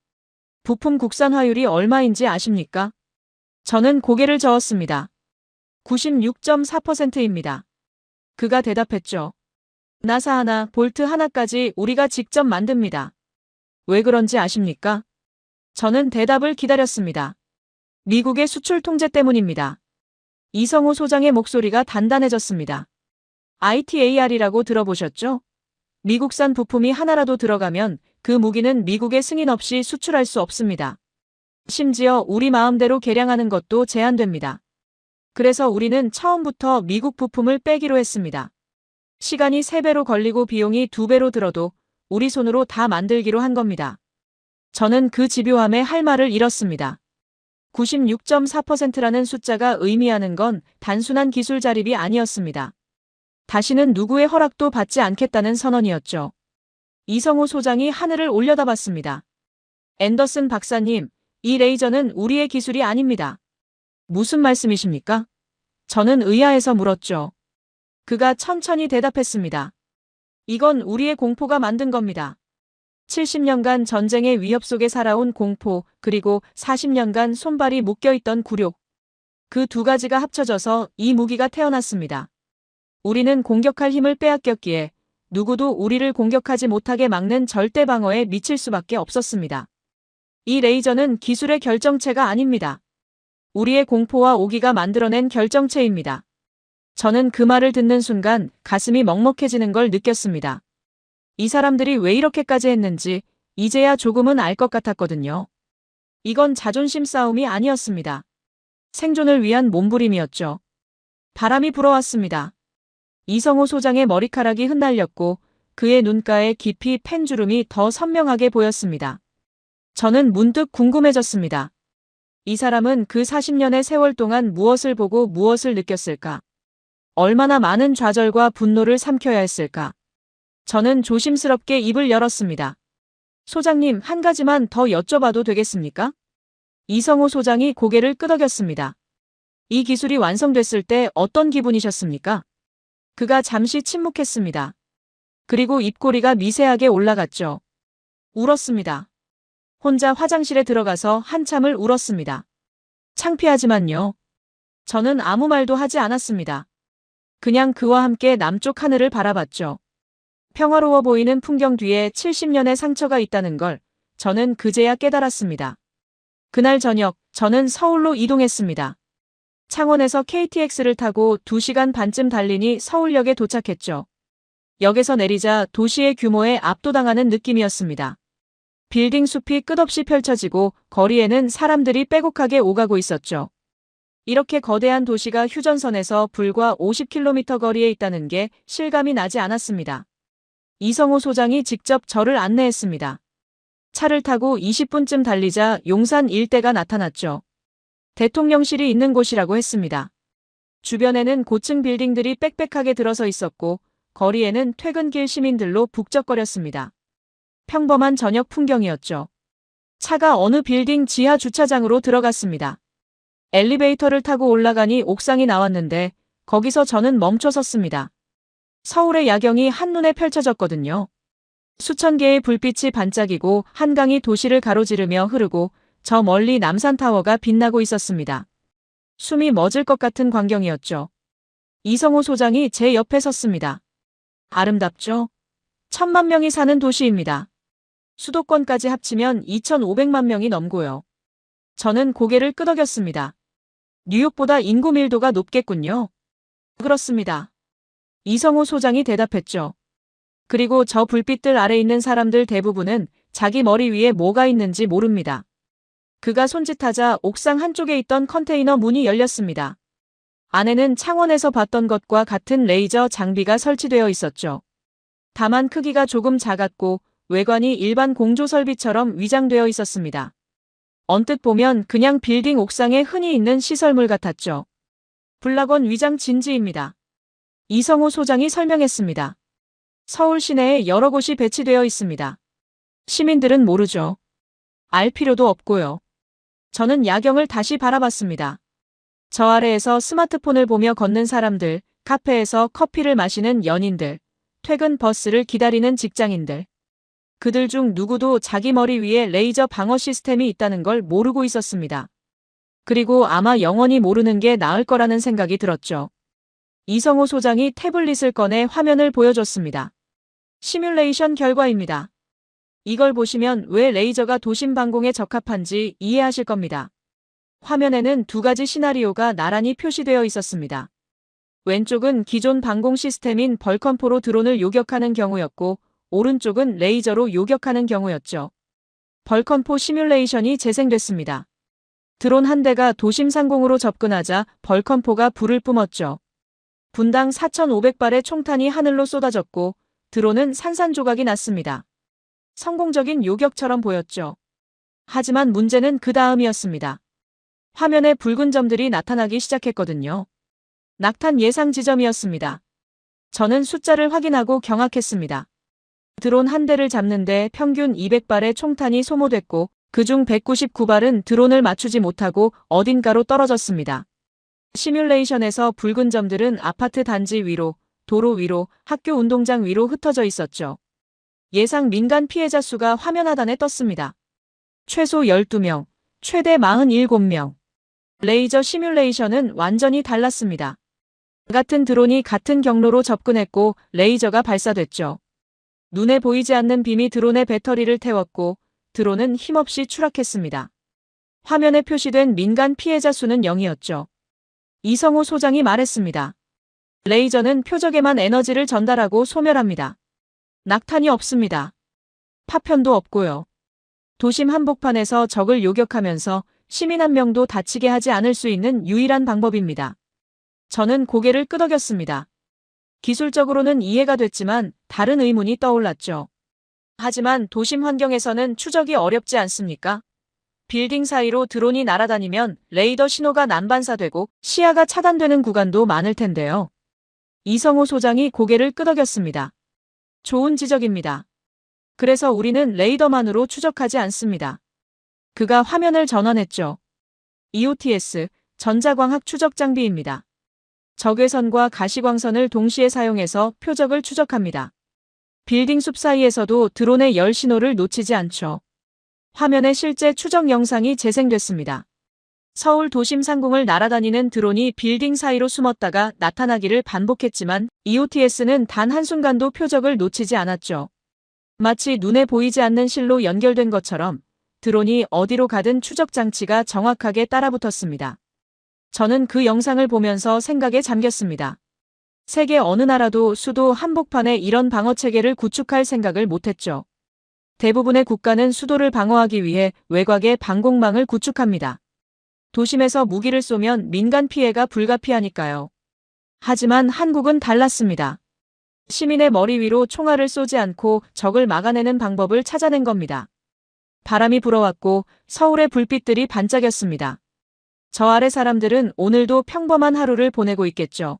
부품 국산화율이 얼마인지 아십니까? 저는 고개를 저었습니다. 96.4%입니다. 그가 대답했죠. 나사 하나, 볼트 하나까지 우리가 직접 만듭니다. 왜 그런지 아십니까? 저는 대답을 기다렸습니다. 미국의 수출 통제 때문입니다. 이성호 소장의 목소리가 단단해졌습니다. ITAR이라고 들어보셨죠? 미국산 부품이 하나라도 들어가면 그 무기는 미국의 승인 없이 수출할 수 없습니다. 심지어 우리 마음대로 개량하는 것도 제한됩니다. 그래서 우리는 처음부터 미국 부품을 빼기로 했습니다. 시간이 3배로 걸리고 비용이 2배로 들어도 우리 손으로 다 만들기로 한 겁니다. 저는 그 집요함에 할 말을 잃었습니다. 96.4%라는 숫자가 의미하는 건 단순한 기술 자립이 아니었습니다. 다시는 누구의 허락도 받지 않겠다는 선언이었죠. 이성호 소장이 하늘을 올려다봤습니다. 앤더슨 박사님, 이 레이저는 우리의 기술이 아닙니다. 무슨 말씀이십니까? 저는 의아해서 물었죠. 그가 천천히 대답했습니다. 이건 우리의 공포가 만든 겁니다. 70년간 전쟁의 위협 속에 살아온 공포, 그리고 40년간 손발이 묶여있던 굴욕. 그 두 가지가 합쳐져서 이 무기가 태어났습니다. 우리는 공격할 힘을 빼앗겼기에 누구도 우리를 공격하지 못하게 막는 절대 방어에 미칠 수밖에 없었습니다. 이 레이저는 기술의 결정체가 아닙니다. 우리의 공포와 오기가 만들어낸 결정체입니다. 저는 그 말을 듣는 순간 가슴이 먹먹해지는 걸 느꼈습니다. 이 사람들이 왜 이렇게까지 했는지 이제야 조금은 알 것 같았거든요. 이건 자존심 싸움이 아니었습니다. 생존을 위한 몸부림이었죠. 바람이 불어왔습니다. 이성호 소장의 머리카락이 흩날렸고 그의 눈가에 깊이 팬 주름이 더 선명하게 보였습니다. 저는 문득 궁금해졌습니다. 이 사람은 그 40년의 세월 동안 무엇을 보고 무엇을 느꼈을까? 얼마나 많은 좌절과 분노를 삼켜야 했을까? 저는 조심스럽게 입을 열었습니다. 소장님, 한 가지만 더 여쭤봐도 되겠습니까? 이성호 소장이 고개를 끄덕였습니다. 이 기술이 완성됐을 때 어떤 기분이셨습니까? 그가 잠시 침묵했습니다. 그리고 입꼬리가 미세하게 올라갔죠. 울었습니다. 혼자 화장실에 들어가서 한참을 울었습니다. 창피하지만요. 저는 아무 말도 하지 않았습니다. 그냥 그와 함께 남쪽 하늘을 바라봤죠. 평화로워 보이는 풍경 뒤에 70년의 상처가 있다는 걸 저는 그제야 깨달았습니다. 그날 저녁, 저는 서울로 이동했습니다. 창원에서 KTX를 타고 2시간 반쯤 달리니 서울역에 도착했죠. 역에서 내리자 도시의 규모에 압도당하는 느낌이었습니다. 빌딩 숲이 끝없이 펼쳐지고 거리에는 사람들이 빼곡하게 오가고 있었죠. 이렇게 거대한 도시가 휴전선에서 불과 50km 거리에 있다는 게 실감이 나지 않았습니다. 이성호 소장이 직접 저를 안내했습니다. 차를 타고 20분쯤 달리자 용산 일대가 나타났죠. 대통령실이 있는 곳이라고 했습니다. 주변에는 고층 빌딩들이 빽빽하게 들어서 있었고 거리에는 퇴근길 시민들로 북적거렸습니다. 평범한 저녁 풍경이었죠. 차가 어느 빌딩 지하 주차장으로 들어갔습니다. 엘리베이터를 타고 올라가니 옥상이 나왔는데 거기서 저는 멈춰 섰습니다. 서울의 야경이 한눈에 펼쳐졌거든요. 수천 개의 불빛이 반짝이고 한강이 도시를 가로지르며 흐르고 저 멀리 남산타워가 빛나고 있었습니다. 숨이 멎을 것 같은 광경이었죠. 이성호 소장이 제 옆에 섰습니다. 아름답죠? 1000만 명이 사는 도시입니다. 수도권까지 합치면 2500만 명이 넘고요. 저는 고개를 끄덕였습니다. 뉴욕보다 인구 밀도가 높겠군요. 그렇습니다. 이성호 소장이 대답했죠. 그리고 저 불빛들 아래 있는 사람들 대부분은 자기 머리 위에 뭐가 있는지 모릅니다. 그가 손짓하자 옥상 한쪽에 있던 컨테이너 문이 열렸습니다. 안에는 창원에서 봤던 것과 같은 레이저 장비가 설치되어 있었죠. 다만 크기가 조금 작았고 외관이 일반 공조 설비처럼 위장되어 있었습니다. 언뜻 보면 그냥 빌딩 옥상에 흔히 있는 시설물 같았죠. 블락원 위장 진지입니다. 이성호 소장이 설명했습니다. 서울 시내에 여러 곳이 배치되어 있습니다. 시민들은 모르죠. 알 필요도 없고요. 저는 야경을 다시 바라봤습니다. 저 아래에서 스마트폰을 보며 걷는 사람들, 카페에서 커피를 마시는 연인들, 퇴근 버스를 기다리는 직장인들. 그들 중 누구도 자기 머리 위에 레이저 방어 시스템이 있다는 걸 모르고 있었습니다. 그리고 아마 영원히 모르는 게 나을 거라는 생각이 들었죠. 이성호 소장이 태블릿을 꺼내 화면을 보여줬습니다. 시뮬레이션 결과입니다. 이걸 보시면 왜 레이저가 도심 방공에 적합한지 이해하실 겁니다. 화면에는 두 가지 시나리오가 나란히 표시되어 있었습니다. 왼쪽은 기존 방공 시스템인 벌컨포로 드론을 요격하는 경우였고, 오른쪽은 레이저로 요격하는 경우였죠. 벌컨포 시뮬레이션이 재생됐습니다. 드론 한 대가 도심 상공으로 접근하자 벌컨포가 불을 뿜었죠. 분당 4,500발의 총탄이 하늘로 쏟아졌고, 드론은 산산조각이 났습니다. 성공적인 요격처럼 보였죠. 하지만 문제는 그 다음이었습니다. 화면에 붉은 점들이 나타나기 시작했거든요. 낙탄 예상 지점이었습니다. 저는 숫자를 확인하고 경악했습니다. 드론 한 대를 잡는데 평균 200발의 총탄이 소모됐고, 그중 199발은 드론을 맞추지 못하고 어딘가로 떨어졌습니다. 시뮬레이션에서 붉은 점들은 아파트 단지 위로, 도로 위로, 학교 운동장 위로 흩어져 있었죠. 예상 민간 피해자 수가 화면 하단에 떴습니다. 최소 12명, 최대 47명. 레이저 시뮬레이션은 완전히 달랐습니다. 같은 드론이 같은 경로로 접근했고 레이저가 발사됐죠. 눈에 보이지 않는 빔이 드론의 배터리를 태웠고 드론은 힘없이 추락했습니다. 화면에 표시된 민간 피해자 수는 0이었죠. 이성호 소장이 말했습니다. 레이저는 표적에만 에너지를 전달하고 소멸합니다. 낙탄이 없습니다. 파편도 없고요. 도심 한복판에서 적을 요격하면서 시민 한 명도 다치게 하지 않을 수 있는 유일한 방법입니다. 저는 고개를 끄덕였습니다. 기술적으로는 이해가 됐지만 다른 의문이 떠올랐죠. 하지만 도심 환경에서는 추적이 어렵지 않습니까? 빌딩 사이로 드론이 날아다니면 레이더 신호가 난반사되고 시야가 차단되는 구간도 많을 텐데요. 이성호 소장이 고개를 끄덕였습니다. 좋은 지적입니다. 그래서 우리는 레이더만으로 추적하지 않습니다. 그가 화면을 전환했죠. EOTS, 전자광학 추적 장비입니다. 적외선과 가시광선을 동시에 사용해서 표적을 추적합니다. 빌딩 숲 사이에서도 드론의 열 신호를 놓치지 않죠. 화면에 실제 추적 영상이 재생됐습니다. 서울 도심 상공을 날아다니는 드론이 빌딩 사이로 숨었다가 나타나기를 반복했지만 EOTS는 단 한순간도 표적을 놓치지 않았죠. 마치 눈에 보이지 않는 실로 연결된 것처럼 드론이 어디로 가든 추적 장치가 정확하게 따라붙었습니다. 저는 그 영상을 보면서 생각에 잠겼습니다. 세계 어느 나라도 수도 한복판에 이런 방어 체계를 구축할 생각을 못했죠. 대부분의 국가는 수도를 방어하기 위해 외곽에 방공망을 구축합니다. 도심에서 무기를 쏘면 민간 피해가 불가피하니까요. 하지만 한국은 달랐습니다. 시민의 머리 위로 총알을 쏘지 않고 적을 막아내는 방법을 찾아낸 겁니다. 바람이 불어왔고 서울의 불빛들이 반짝였습니다. 저 아래 사람들은 오늘도 평범한 하루를 보내고 있겠죠.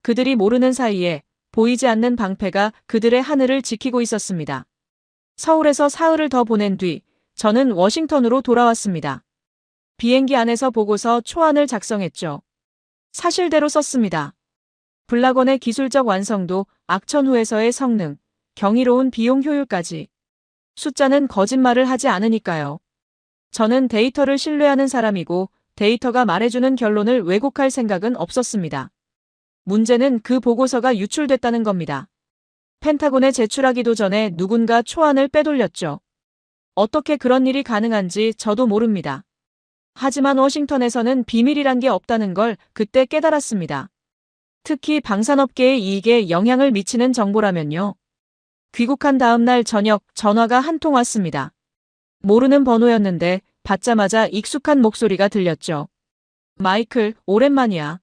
그들이 모르는 사이에 보이지 않는 방패가 그들의 하늘을 지키고 있었습니다. 서울에서 사흘을 더 보낸 뒤 저는 워싱턴으로 돌아왔습니다. 비행기 안에서 보고서 초안을 작성했죠. 사실대로 썼습니다. 블락원의 기술적 완성도, 악천후에서의 성능, 경이로운 비용 효율까지. 숫자는 거짓말을 하지 않으니까요. 저는 데이터를 신뢰하는 사람이고 데이터가 말해주는 결론을 왜곡할 생각은 없었습니다. 문제는 그 보고서가 유출됐다는 겁니다. 펜타곤에 제출하기도 전에 누군가 초안을 빼돌렸죠. 어떻게 그런 일이 가능한지 저도 모릅니다. 하지만 워싱턴에서는 비밀이란 게 없다는 걸 그때 깨달았습니다. 특히 방산업계의 이익에 영향을 미치는 정보라면요. 귀국한 다음 날 저녁 전화가 한 통 왔습니다. 모르는 번호였는데 받자마자 익숙한 목소리가 들렸죠. 마이클, 오랜만이야.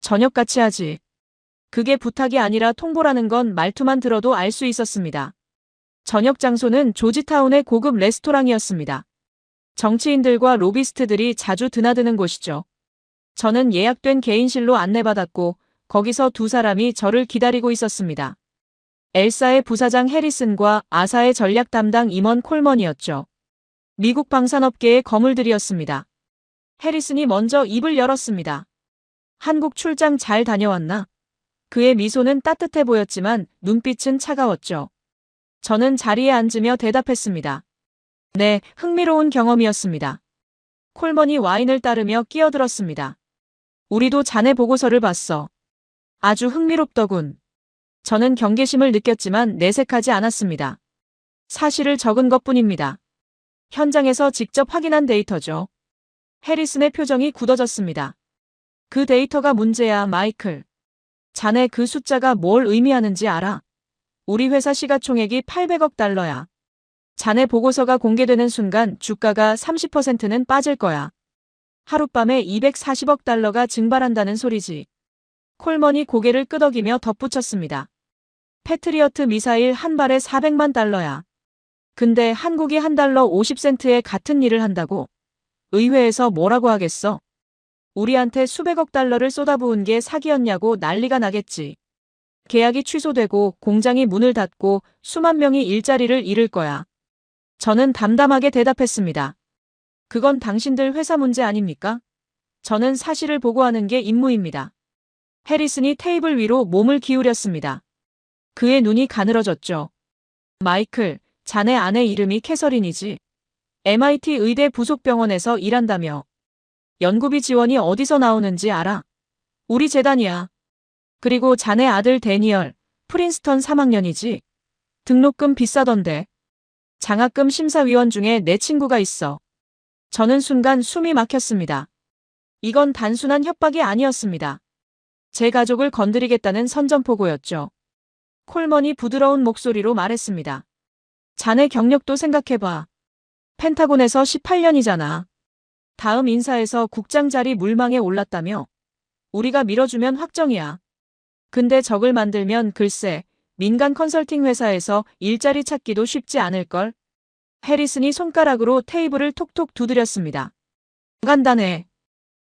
저녁같이 하지. 그게 부탁이 아니라 통보라는 건 말투만 들어도 알 수 있었습니다. 저녁 장소는 조지타운의 고급 레스토랑이었습니다. 정치인들과 로비스트들이 자주 드나드는 곳이죠. 저는 예약된 개인실로 안내받았고 거기서 두 사람이 저를 기다리고 있었습니다. 엘사의 부사장 해리슨과 아사의 전략 담당 임원 콜먼이었죠. 미국 방산업계의 거물들이었습니다. 해리슨이 먼저 입을 열었습니다. 한국 출장 잘 다녀왔나? 그의 미소는 따뜻해 보였지만 눈빛은 차가웠죠. 저는 자리에 앉으며 대답했습니다. 네, 흥미로운 경험이었습니다. 콜먼이 와인을 따르며 끼어들었습니다. 우리도 자네 보고서를 봤어. 아주 흥미롭더군. 저는 경계심을 느꼈지만 내색하지 않았습니다. 사실을 적은 것뿐입니다. 현장에서 직접 확인한 데이터죠. 해리슨의 표정이 굳어졌습니다. 그 데이터가 문제야, 마이클. 자네 그 숫자가 뭘 의미하는지 알아? 우리 회사 시가총액이 800억 달러야. 자네 보고서가 공개되는 순간 주가가 30%는 빠질 거야. 하룻밤에 240억 달러가 증발한다는 소리지. 콜먼이 고개를 끄덕이며 덧붙였습니다. 패트리어트 미사일 한 발에 400만 달러야. 근데 한국이 한 달러 50센트에 같은 일을 한다고? 의회에서 뭐라고 하겠어? 우리한테 수백억 달러를 쏟아부은 게 사기였냐고 난리가 나겠지. 계약이 취소되고 공장이 문을 닫고 수만 명이 일자리를 잃을 거야. 저는 담담하게 대답했습니다. 그건 당신들 회사 문제 아닙니까? 저는 사실을 보고하는 게 임무입니다. 해리슨이 테이블 위로 몸을 기울였습니다. 그의 눈이 가늘어졌죠. 마이클, 자네 아내 이름이 캐서린이지. MIT 의대 부속병원에서 일한다며. 연구비 지원이 어디서 나오는지 알아? 우리 재단이야. 그리고 자네 아들 데니얼, 프린스턴 3학년이지. 등록금 비싸던데. 장학금 심사위원 중에 내 친구가 있어. 저는 순간 숨이 막혔습니다. 이건 단순한 협박이 아니었습니다. 제 가족을 건드리겠다는 선전포고였죠. 콜먼이 부드러운 목소리로 말했습니다. 자네 경력도 생각해봐. 펜타곤에서 18년이잖아. 다음 인사에서 국장 자리 물망에 올랐다며. 우리가 밀어주면 확정이야. 근데 적을 만들면 글쎄, 민간 컨설팅 회사에서 일자리 찾기도 쉽지 않을걸? 해리슨이 손가락으로 테이블을 톡톡 두드렸습니다. 간단해.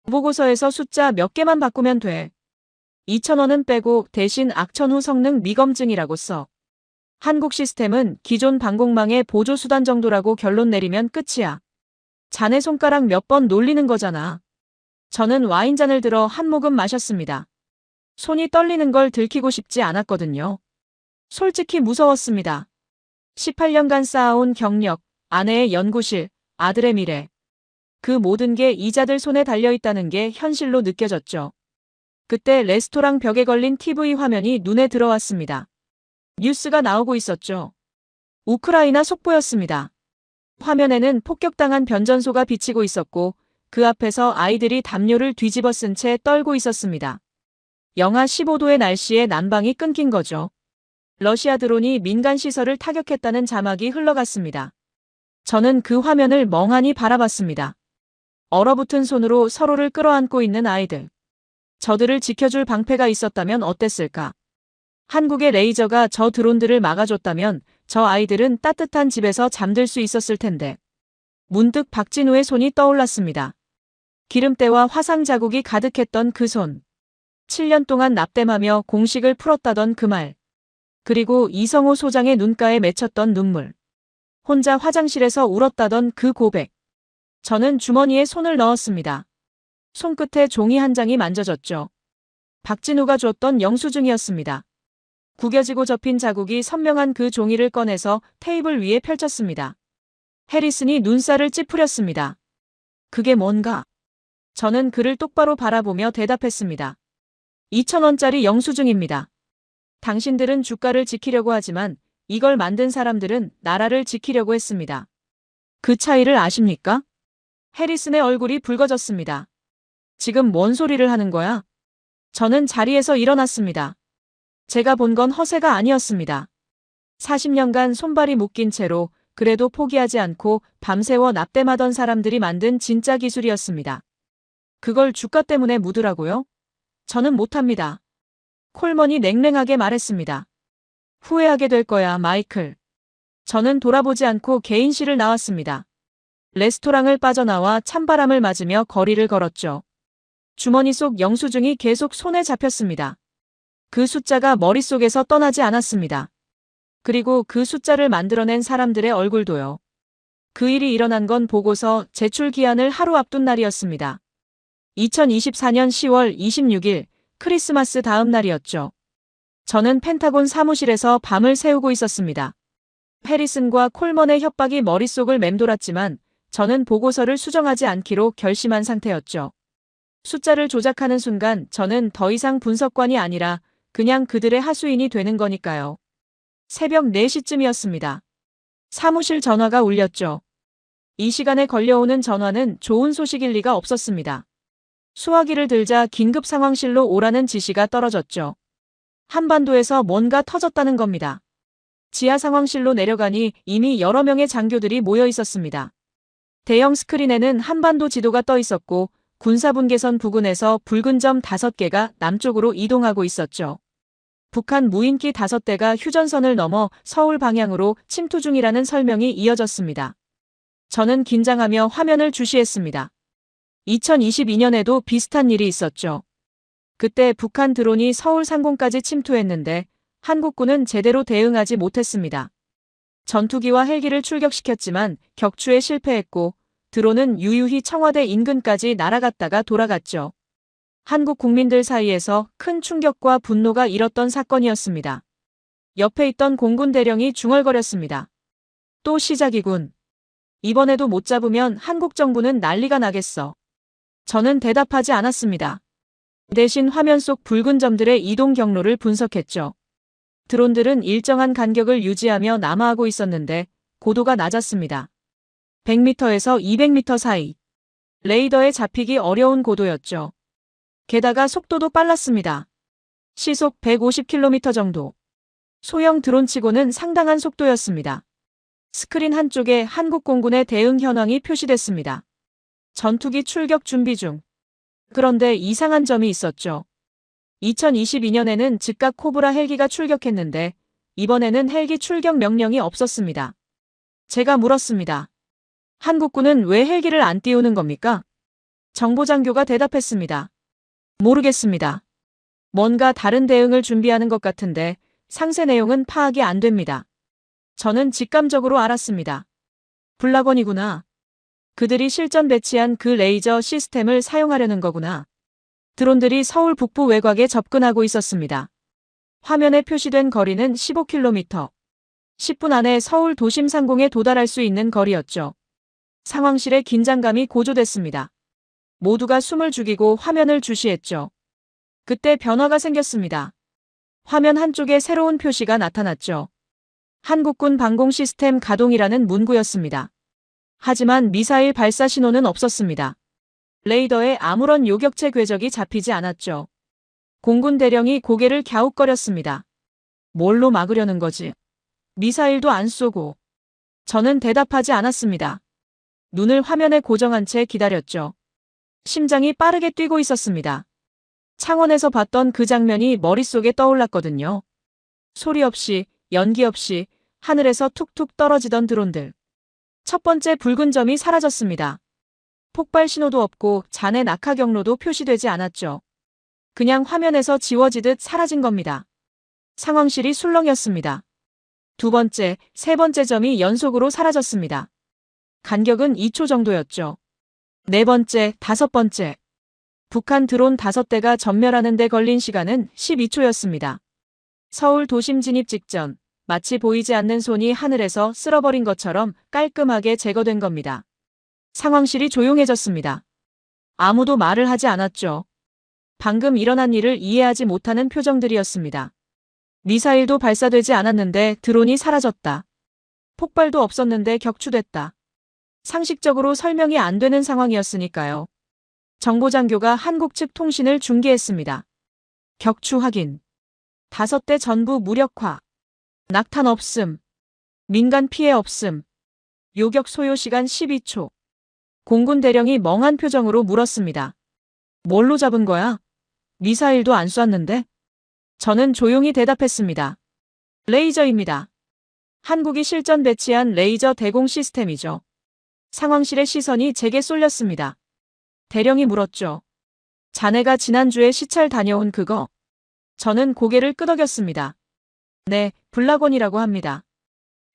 보고서에서 숫자 몇 개만 바꾸면 돼. 2,000원은 빼고 대신 악천후 성능 미검증이라고 써. 한국 시스템은 기존 방공망의 보조수단 정도라고 결론 내리면 끝이야. 자네 손가락 몇 번 놀리는 거잖아. 저는 와인잔을 들어 한 모금 마셨습니다. 손이 떨리는 걸 들키고 싶지 않았거든요. 솔직히 무서웠습니다. 18년간 쌓아온 경력, 아내의 연구실, 아들의 미래. 그 모든 게 이자들 손에 달려있다는 게 현실로 느껴졌죠. 그때 레스토랑 벽에 걸린 TV 화면이 눈에 들어왔습니다. 뉴스가 나오고 있었죠. 우크라이나 속보였습니다. 화면에는 폭격당한 변전소가 비치고 있었고 그 앞에서 아이들이 담요를 뒤집어 쓴 채 떨고 있었습니다. 영하 15도의 날씨에 난방이 끊긴 거죠. 러시아 드론이 민간 시설을 타격했다는 자막이 흘러갔습니다. 저는 그 화면을 멍하니 바라봤습니다. 얼어붙은 손으로 서로를 끌어안고 있는 아이들. 저들을 지켜줄 방패가 있었다면 어땠을까? 한국의 레이저가 저 드론들을 막아줬다면 저 아이들은 따뜻한 집에서 잠들 수 있었을 텐데. 문득 박진우의 손이 떠올랐습니다. 기름때와 화상 자국이 가득했던 그 손. 7년 동안 납땜하며 공식을 풀었다던 그 말. 그리고 이성호 소장의 눈가에 맺혔던 눈물. 혼자 화장실에서 울었다던 그 고백. 저는 주머니에 손을 넣었습니다. 손끝에 종이 한 장이 만져졌죠. 박진우가 줬던 영수증이었습니다. 구겨지고 접힌 자국이 선명한 그 종이를 꺼내서 테이블 위에 펼쳤습니다. 해리슨이 눈살을 찌푸렸습니다. 그게 뭔가? 저는 그를 똑바로 바라보며 대답했습니다. 2,000원짜리 영수증입니다. 당신들은 주가를 지키려고 하지만 이걸 만든 사람들은 나라를 지키려고 했습니다. 그 차이를 아십니까? 해리슨의 얼굴이 붉어졌습니다. 지금 뭔 소리를 하는 거야? 저는 자리에서 일어났습니다. 제가 본 건 허세가 아니었습니다. 40년간 손발이 묶인 채로 그래도 포기하지 않고 밤새워 납땜하던 사람들이 만든 진짜 기술이었습니다. 그걸 주가 때문에 묻으라고요? 저는 못합니다. 콜먼이 냉랭하게 말했습니다. 후회하게 될 거야, 마이클. 저는 돌아보지 않고 개인실을 나왔습니다. 레스토랑을 빠져나와 찬바람을 맞으며 거리를 걸었죠. 주머니 속 영수증이 계속 손에 잡혔습니다. 그 숫자가 머릿속에서 떠나지 않았습니다. 그리고 그 숫자를 만들어낸 사람들의 얼굴도요. 그 일이 일어난 건 보고서 제출 기한을 하루 앞둔 날이었습니다. 2024년 10월 26일 크리스마스 다음 날이었죠. 저는 펜타곤 사무실에서 밤을 새우고 있었습니다. 해리슨과 콜먼의 협박이 머릿속을 맴돌았지만 저는 보고서를 수정하지 않기로 결심한 상태였죠. 숫자를 조작하는 순간 저는 더 이상 분석관이 아니라 그냥 그들의 하수인이 되는 거니까요. 새벽 4시쯤이었습니다. 사무실 전화가 울렸죠. 이 시간에 걸려오는 전화는 좋은 소식일 리가 없었습니다. 수화기를 들자 긴급 상황실로 오라는 지시가 떨어졌죠. 한반도에서 뭔가 터졌다는 겁니다. 지하 상황실로 내려가니 이미 여러 명의 장교들이 모여 있었습니다. 대형 스크린에는 한반도 지도가 떠 있었고 군사분계선 부근에서 붉은 점 5개가 남쪽으로 이동하고 있었죠. 북한 무인기 5대가 휴전선을 넘어 서울 방향으로 침투 중이라는 설명이 이어졌습니다. 저는 긴장하며 화면을 주시했습니다. 2022년에도 비슷한 일이 있었죠. 그때 북한 드론이 서울 상공까지 침투했는데 한국군은 제대로 대응하지 못했습니다. 전투기와 헬기를 출격시켰지만 격추에 실패했고 드론은 유유히 청와대 인근까지 날아갔다가 돌아갔죠. 한국 국민들 사이에서 큰 충격과 분노가 일었던 사건이었습니다. 옆에 있던 공군 대령이 중얼거렸습니다. 또 시작이군. 이번에도 못 잡으면 한국 정부는 난리가 나겠어. 저는 대답하지 않았습니다. 대신 화면 속 붉은 점들의 이동 경로를 분석했죠. 드론들은 일정한 간격을 유지하며 남하하고 있었는데 고도가 낮았습니다. 100m에서 200m 사이. 레이더에 잡히기 어려운 고도였죠. 게다가 속도도 빨랐습니다. 시속 150km 정도. 소형 드론치고는 상당한 속도였습니다. 스크린 한쪽에 한국 공군의 대응 현황이 표시됐습니다. 전투기 출격 준비 중. 그런데 이상한 점이 있었죠. 2022년에는 즉각 코브라 헬기가 출격했는데 이번에는 헬기 출격 명령이 없었습니다. 제가 물었습니다. 한국군은 왜 헬기를 안 띄우는 겁니까? 정보장교가 대답했습니다. 모르겠습니다. 뭔가 다른 대응을 준비하는 것 같은데 상세 내용은 파악이 안 됩니다. 저는 직감적으로 알았습니다. 블락원이구나. 그들이 실전 배치한 그 레이저 시스템을 사용하려는 거구나. 드론들이 서울 북부 외곽에 접근하고 있었습니다. 화면에 표시된 거리는 15km. 10분 안에 서울 도심 상공에 도달할 수 있는 거리였죠. 상황실의 긴장감이 고조됐습니다. 모두가 숨을 죽이고 화면을 주시했죠. 그때 변화가 생겼습니다. 화면 한쪽에 새로운 표시가 나타났죠. 한국군 방공 시스템 가동이라는 문구였습니다. 하지만 미사일 발사 신호는 없었습니다. 레이더에 아무런 요격체 궤적이 잡히지 않았죠. 공군 대령이 고개를 갸웃거렸습니다. 뭘로 막으려는 거지? 미사일도 안 쏘고. 저는 대답하지 않았습니다. 눈을 화면에 고정한 채 기다렸죠. 심장이 빠르게 뛰고 있었습니다. 창원에서 봤던 그 장면이 머릿속에 떠올랐거든요. 소리 없이, 연기 없이 하늘에서 툭툭 떨어지던 드론들. 첫 번째 붉은 점이 사라졌습니다. 폭발 신호도 없고 잔해 낙하 경로도 표시되지 않았죠. 그냥 화면에서 지워지듯 사라진 겁니다. 상황실이 술렁였습니다. 두 번째, 세 번째 점이 연속으로 사라졌습니다. 간격은 2초 정도였죠. 네 번째, 다섯 번째. 북한 드론 5대가 전멸하는 데 걸린 시간은 12초였습니다. 서울 도심 진입 직전, 마치 보이지 않는 손이 하늘에서 쓸어버린 것처럼 깔끔하게 제거된 겁니다. 상황실이 조용해졌습니다. 아무도 말을 하지 않았죠. 방금 일어난 일을 이해하지 못하는 표정들이었습니다. 미사일도 발사되지 않았는데 드론이 사라졌다. 폭발도 없었는데 격추됐다. 상식적으로 설명이 안 되는 상황이었으니까요. 정보장교가 한국 측 통신을 중계했습니다. 격추 확인. 5대 전부 무력화. 낙탄 없음. 민간 피해 없음. 요격 소요 시간 12초. 공군 대령이 멍한 표정으로 물었습니다. 뭘로 잡은 거야? 미사일도 안 쐈는데? 저는 조용히 대답했습니다. 레이저입니다. 한국이 실전 배치한 레이저 대공 시스템이죠. 상황실의 시선이 제게 쏠렸습니다. 대령이 물었죠. 자네가 지난주에 시찰 다녀온 그거? 저는 고개를 끄덕였습니다. 네, 블락원이라고 합니다.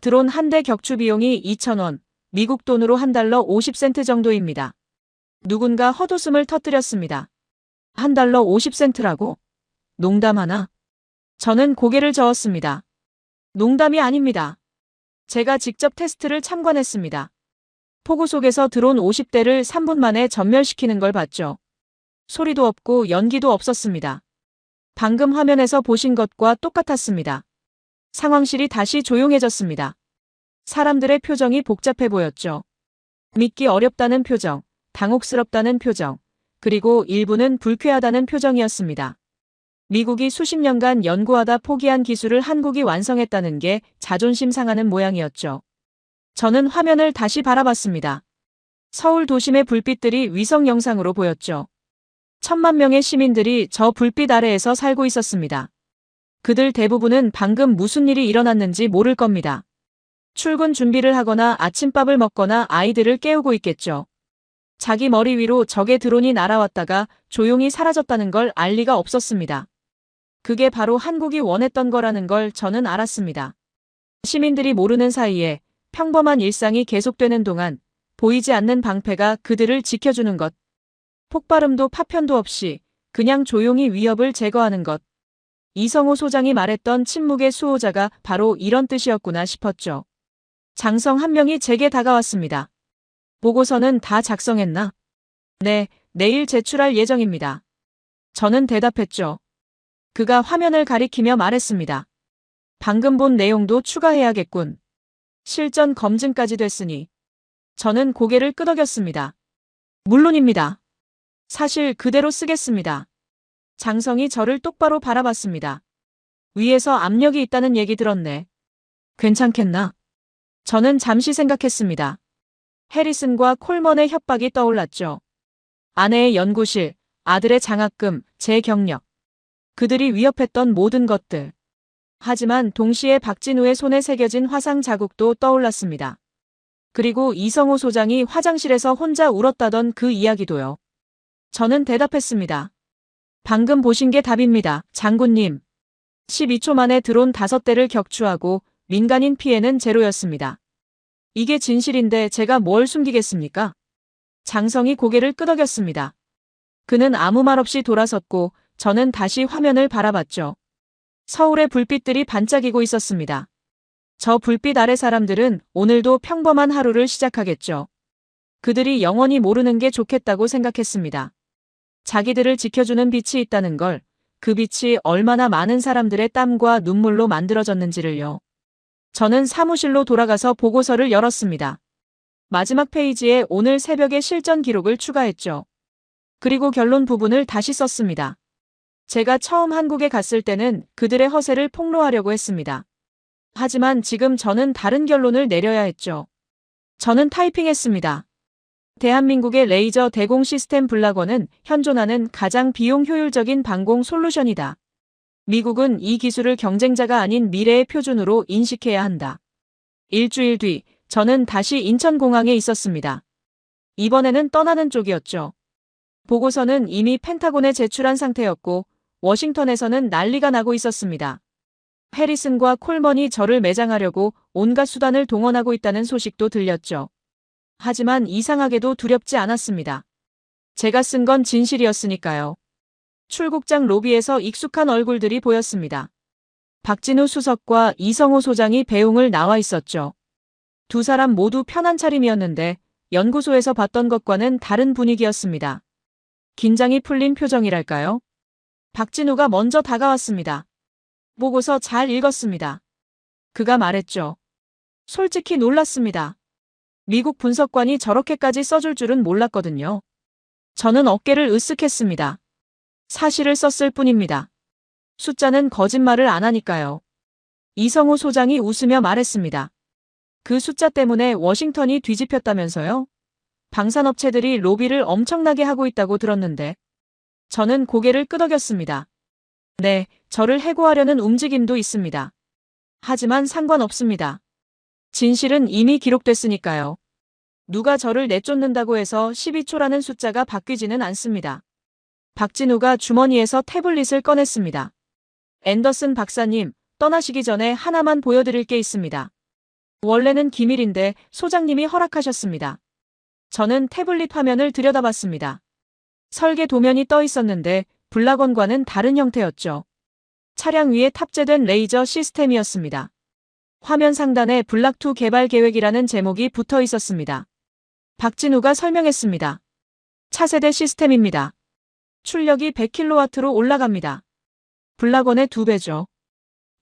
드론 한 대 격추 비용이 2,000원, 미국 돈으로 $1 50센트 정도입니다. 누군가 헛웃음을 터뜨렸습니다. $1 50센트라고? 농담하나? 저는 고개를 저었습니다. 농담이 아닙니다. 제가 직접 테스트를 참관했습니다. 폭우 속에서 들어온 50대를 3분 만에 전멸시키는 걸 봤죠. 소리도 없고 연기도 없었습니다. 방금 화면에서 보신 것과 똑같았습니다. 상황실이 다시 조용해졌습니다. 사람들의 표정이 복잡해 보였죠. 믿기 어렵다는 표정, 당혹스럽다는 표정, 그리고 일부는 불쾌하다는 표정이었습니다. 미국이 수십 년간 연구하다 포기한 기술을 한국이 완성했다는 게 자존심 상하는 모양이었죠. 저는 화면을 다시 바라봤습니다. 서울 도심의 불빛들이 위성 영상으로 보였죠. 1,000만 명의 시민들이 저 불빛 아래에서 살고 있었습니다. 그들 대부분은 방금 무슨 일이 일어났는지 모를 겁니다. 출근 준비를 하거나 아침밥을 먹거나 아이들을 깨우고 있겠죠. 자기 머리 위로 적의 드론이 날아왔다가 조용히 사라졌다는 걸 알 리가 없었습니다. 그게 바로 한국이 원했던 거라는 걸 저는 알았습니다. 시민들이 모르는 사이에 평범한 일상이 계속되는 동안 보이지 않는 방패가 그들을 지켜주는 것. 폭발음도 파편도 없이 그냥 조용히 위협을 제거하는 것. 이성호 소장이 말했던 침묵의 수호자가 바로 이런 뜻이었구나 싶었죠. 장성 한 명이 제게 다가왔습니다. 보고서는 다 작성했나? 네, 내일 제출할 예정입니다. 저는 대답했죠. 그가 화면을 가리키며 말했습니다. 방금 본 내용도 추가해야겠군. 실전 검증까지 됐으니. 저는 고개를 끄덕였습니다. 물론입니다. 사실 그대로 쓰겠습니다. 장성이 저를 똑바로 바라봤습니다. 위에서 압력이 있다는 얘기 들었네. 괜찮겠나? 저는 잠시 생각했습니다. 해리슨과 콜먼의 협박이 떠올랐죠. 아내의 연구실, 아들의 장학금, 제 경력. 그들이 위협했던 모든 것들. 하지만 동시에 박진우의 손에 새겨진 화상 자국도 떠올랐습니다. 그리고 이성호 소장이 화장실에서 혼자 울었다던 그 이야기도요. 저는 대답했습니다. 방금 보신 게 답입니다, 장군님. 12초 만에 드론 5대를 격추하고 민간인 피해는 제로였습니다. 이게 진실인데 제가 뭘 숨기겠습니까? 장성이 고개를 끄덕였습니다. 그는 아무 말 없이 돌아섰고 저는 다시 화면을 바라봤죠. 서울의 불빛들이 반짝이고 있었습니다. 저 불빛 아래 사람들은 오늘도 평범한 하루를 시작하겠죠. 그들이 영원히 모르는 게 좋겠다고 생각했습니다. 자기들을 지켜주는 빛이 있다는 걸, 그 빛이 얼마나 많은 사람들의 땀과 눈물로 만들어졌는지를요. 저는 사무실로 돌아가서 보고서를 열었습니다. 마지막 페이지에 오늘 새벽의 실전 기록을 추가했죠. 그리고 결론 부분을 다시 썼습니다. 제가 처음 한국에 갔을 때는 그들의 허세를 폭로하려고 했습니다. 하지만 지금 저는 다른 결론을 내려야 했죠. 저는 타이핑했습니다. 대한민국의 레이저 대공 시스템 블라거는 현존하는 가장 비용 효율적인 방공 솔루션이다. 미국은 이 기술을 경쟁자가 아닌 미래의 표준으로 인식해야 한다. 일주일 뒤 저는 다시 인천공항에 있었습니다. 이번에는 떠나는 쪽이었죠. 보고서는 이미 펜타곤에 제출한 상태였고 워싱턴에서는 난리가 나고 있었습니다. 해리슨과 콜먼이 저를 매장하려고 온갖 수단을 동원하고 있다는 소식도 들렸죠. 하지만 이상하게도 두렵지 않았습니다. 제가 쓴 건 진실이었으니까요. 출국장 로비에서 익숙한 얼굴들이 보였습니다. 박진우 수석과 이성호 소장이 배웅을 나와 있었죠. 두 사람 모두 편한 차림이었는데 연구소에서 봤던 것과는 다른 분위기였습니다. 긴장이 풀린 표정이랄까요? 박진우가 먼저 다가왔습니다. 보고서 잘 읽었습니다. 그가 말했죠. 솔직히 놀랐습니다. 미국 분석관이 저렇게까지 써줄 줄은 몰랐거든요. 저는 어깨를 으쓱했습니다. 사실을 썼을 뿐입니다. 숫자는 거짓말을 안 하니까요. 이성호 소장이 웃으며 말했습니다. 그 숫자 때문에 워싱턴이 뒤집혔다면서요? 방산업체들이 로비를 엄청나게 하고 있다고 들었는데. 저는 고개를 끄덕였습니다. 네, 저를 해고하려는 움직임도 있습니다. 하지만 상관없습니다. 진실은 이미 기록됐으니까요. 누가 저를 내쫓는다고 해서 12초라는 숫자가 바뀌지는 않습니다. 박진우가 주머니에서 태블릿을 꺼냈습니다. 앤더슨 박사님, 떠나시기 전에 하나만 보여드릴 게 있습니다. 원래는 기밀인데 소장님이 허락하셨습니다. 저는 태블릿 화면을 들여다봤습니다. 설계 도면이 떠 있었는데 블라건과는 다른 형태였죠. 차량 위에 탑재된 레이저 시스템이었습니다. 화면 상단에 블락2 개발 계획이라는 제목이 붙어 있었습니다. 박진우가 설명했습니다. 차세대 시스템입니다. 출력이 100kW로 올라갑니다. 블락원의 2배죠.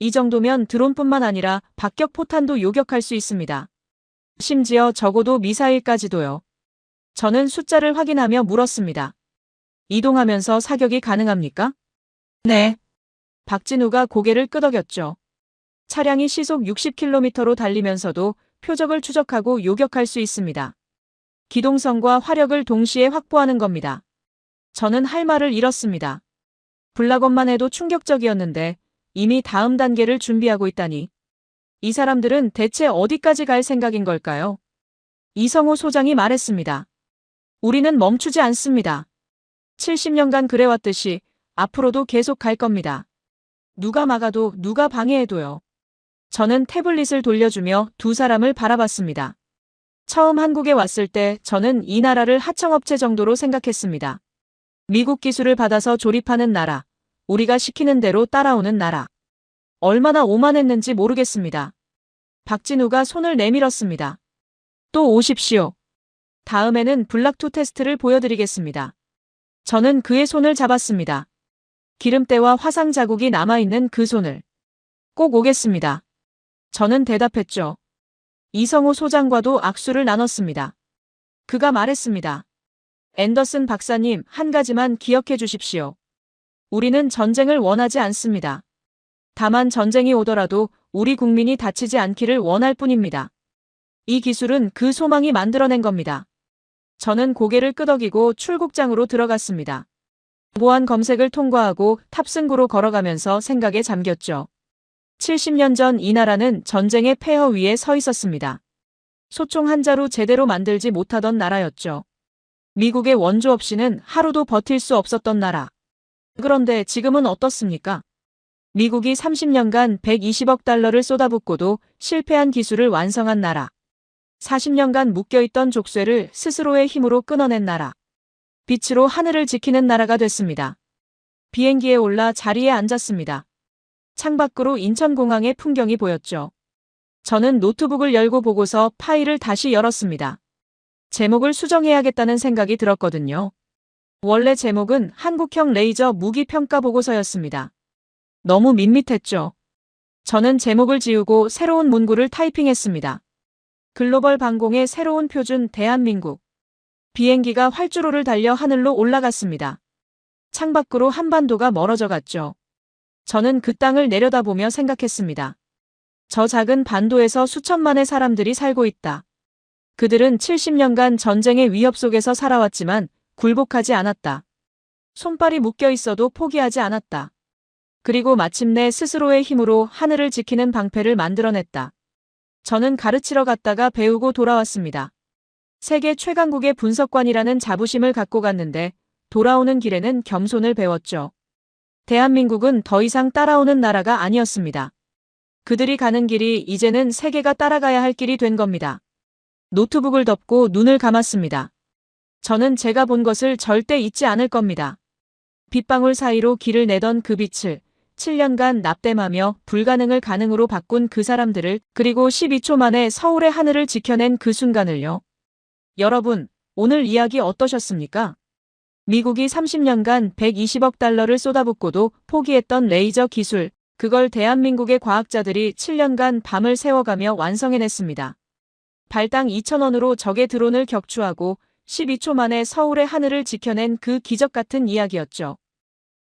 이 정도면 드론뿐만 아니라 박격 포탄도 요격할 수 있습니다. 심지어 적어도 미사일까지도요. 저는 숫자를 확인하며 물었습니다. 이동하면서 사격이 가능합니까? 네. 박진우가 고개를 끄덕였죠. 차량이 시속 60km로 달리면서도 표적을 추적하고 요격할 수 있습니다. 기동성과 화력을 동시에 확보하는 겁니다. 저는 할 말을 잃었습니다. 블락원만 해도 충격적이었는데 이미 다음 단계를 준비하고 있다니. 이 사람들은 대체 어디까지 갈 생각인 걸까요? 이성호 소장이 말했습니다. 우리는 멈추지 않습니다. 70년간 그래왔듯이 앞으로도 계속 갈 겁니다. 누가 막아도 누가 방해해도요. 저는 태블릿을 돌려주며 두 사람을 바라봤습니다. 처음 한국에 왔을 때 저는 이 나라를 하청업체 정도로 생각했습니다. 미국 기술을 받아서 조립하는 나라, 우리가 시키는 대로 따라오는 나라. 얼마나 오만했는지 모르겠습니다. 박진우가 손을 내밀었습니다. 또 오십시오. 다음에는 블락2 테스트를 보여드리겠습니다. 저는 그의 손을 잡았습니다. 기름때와 화상 자국이 남아있는 그 손을. 꼭 오겠습니다. 저는 대답했죠. 이성호 소장과도 악수를 나눴습니다. 그가 말했습니다. 앤더슨 박사님, 한 가지만 기억해 주십시오. 우리는 전쟁을 원하지 않습니다. 다만 전쟁이 오더라도 우리 국민이 다치지 않기를 원할 뿐입니다. 이 기술은 그 소망이 만들어낸 겁니다. 저는 고개를 끄덕이고 출국장으로 들어갔습니다. 보안 검색을 통과하고 탑승구로 걸어가면서 생각에 잠겼죠. 70년 전 이 나라는 전쟁의 폐허 위에 서 있었습니다. 소총 한 자루 제대로 만들지 못하던 나라였죠. 미국의 원조 없이는 하루도 버틸 수 없었던 나라. 그런데 지금은 어떻습니까? 미국이 30년간 120억 달러를 쏟아붓고도 실패한 기술을 완성한 나라. 40년간 묶여있던 족쇄를 스스로의 힘으로 끊어낸 나라. 빛으로 하늘을 지키는 나라가 됐습니다. 비행기에 올라 자리에 앉았습니다. 창밖으로 인천공항의 풍경이 보였죠. 저는 노트북을 열고 보고서 파일을 다시 열었습니다. 제목을 수정해야겠다는 생각이 들었거든요. 원래 제목은 한국형 레이저 무기 평가 보고서였습니다. 너무 밋밋했죠. 저는 제목을 지우고 새로운 문구를 타이핑했습니다. 글로벌 방공의 새로운 표준 대한민국. 비행기가 활주로를 달려 하늘로 올라갔습니다. 창밖으로 한반도가 멀어져 갔죠. 저는 그 땅을 내려다보며 생각했습니다. 저 작은 반도에서 수천만의 사람들이 살고 있다. 그들은 70년간 전쟁의 위협 속에서 살아왔지만 굴복하지 않았다. 손발이 묶여 있어도 포기하지 않았다. 그리고 마침내 스스로의 힘으로 하늘을 지키는 방패를 만들어냈다. 저는 가르치러 갔다가 배우고 돌아왔습니다. 세계 최강국의 분석관이라는 자부심을 갖고 갔는데 돌아오는 길에는 겸손을 배웠죠. 대한민국은 더 이상 따라오는 나라가 아니었습니다. 그들이 가는 길이 이제는 세계가 따라가야 할 길이 된 겁니다. 노트북을 덮고 눈을 감았습니다. 저는 제가 본 것을 절대 잊지 않을 겁니다. 빗방울 사이로 길을 내던 그 빛을 7년간 납땜하며 불가능을 가능으로 바꾼 그 사람들을, 그리고 12초 만에 서울의 하늘을 지켜낸 그 순간을요. 여러분, 오늘 이야기 어떠셨습니까? 미국이 30년간 120억 달러를 쏟아붓고도 포기했던 레이저 기술, 그걸 대한민국의 과학자들이 7년간 밤을 새워가며 완성해냈습니다. 발당 2,000원으로 적의 드론을 격추하고 12초 만에 서울의 하늘을 지켜낸 그 기적 같은 이야기였죠.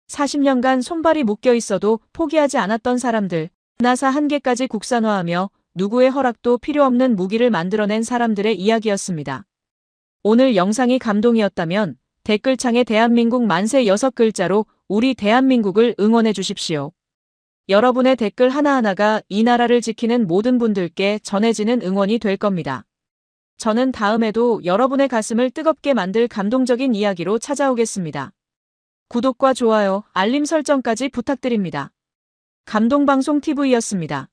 40년간 손발이 묶여 있어도 포기하지 않았던 사람들, 나사 한 개까지 국산화하며 누구의 허락도 필요 없는 무기를 만들어낸 사람들의 이야기였습니다. 오늘 영상이 감동이었다면 댓글창에 대한민국 만세 6글자로 우리 대한민국을 응원해 주십시오. 여러분의 댓글 하나하나가 이 나라를 지키는 모든 분들께 전해지는 응원이 될 겁니다. 저는 다음에도 여러분의 가슴을 뜨겁게 만들 감동적인 이야기로 찾아오겠습니다. 구독과 좋아요, 알림 설정까지 부탁드립니다. 감동방송TV였습니다.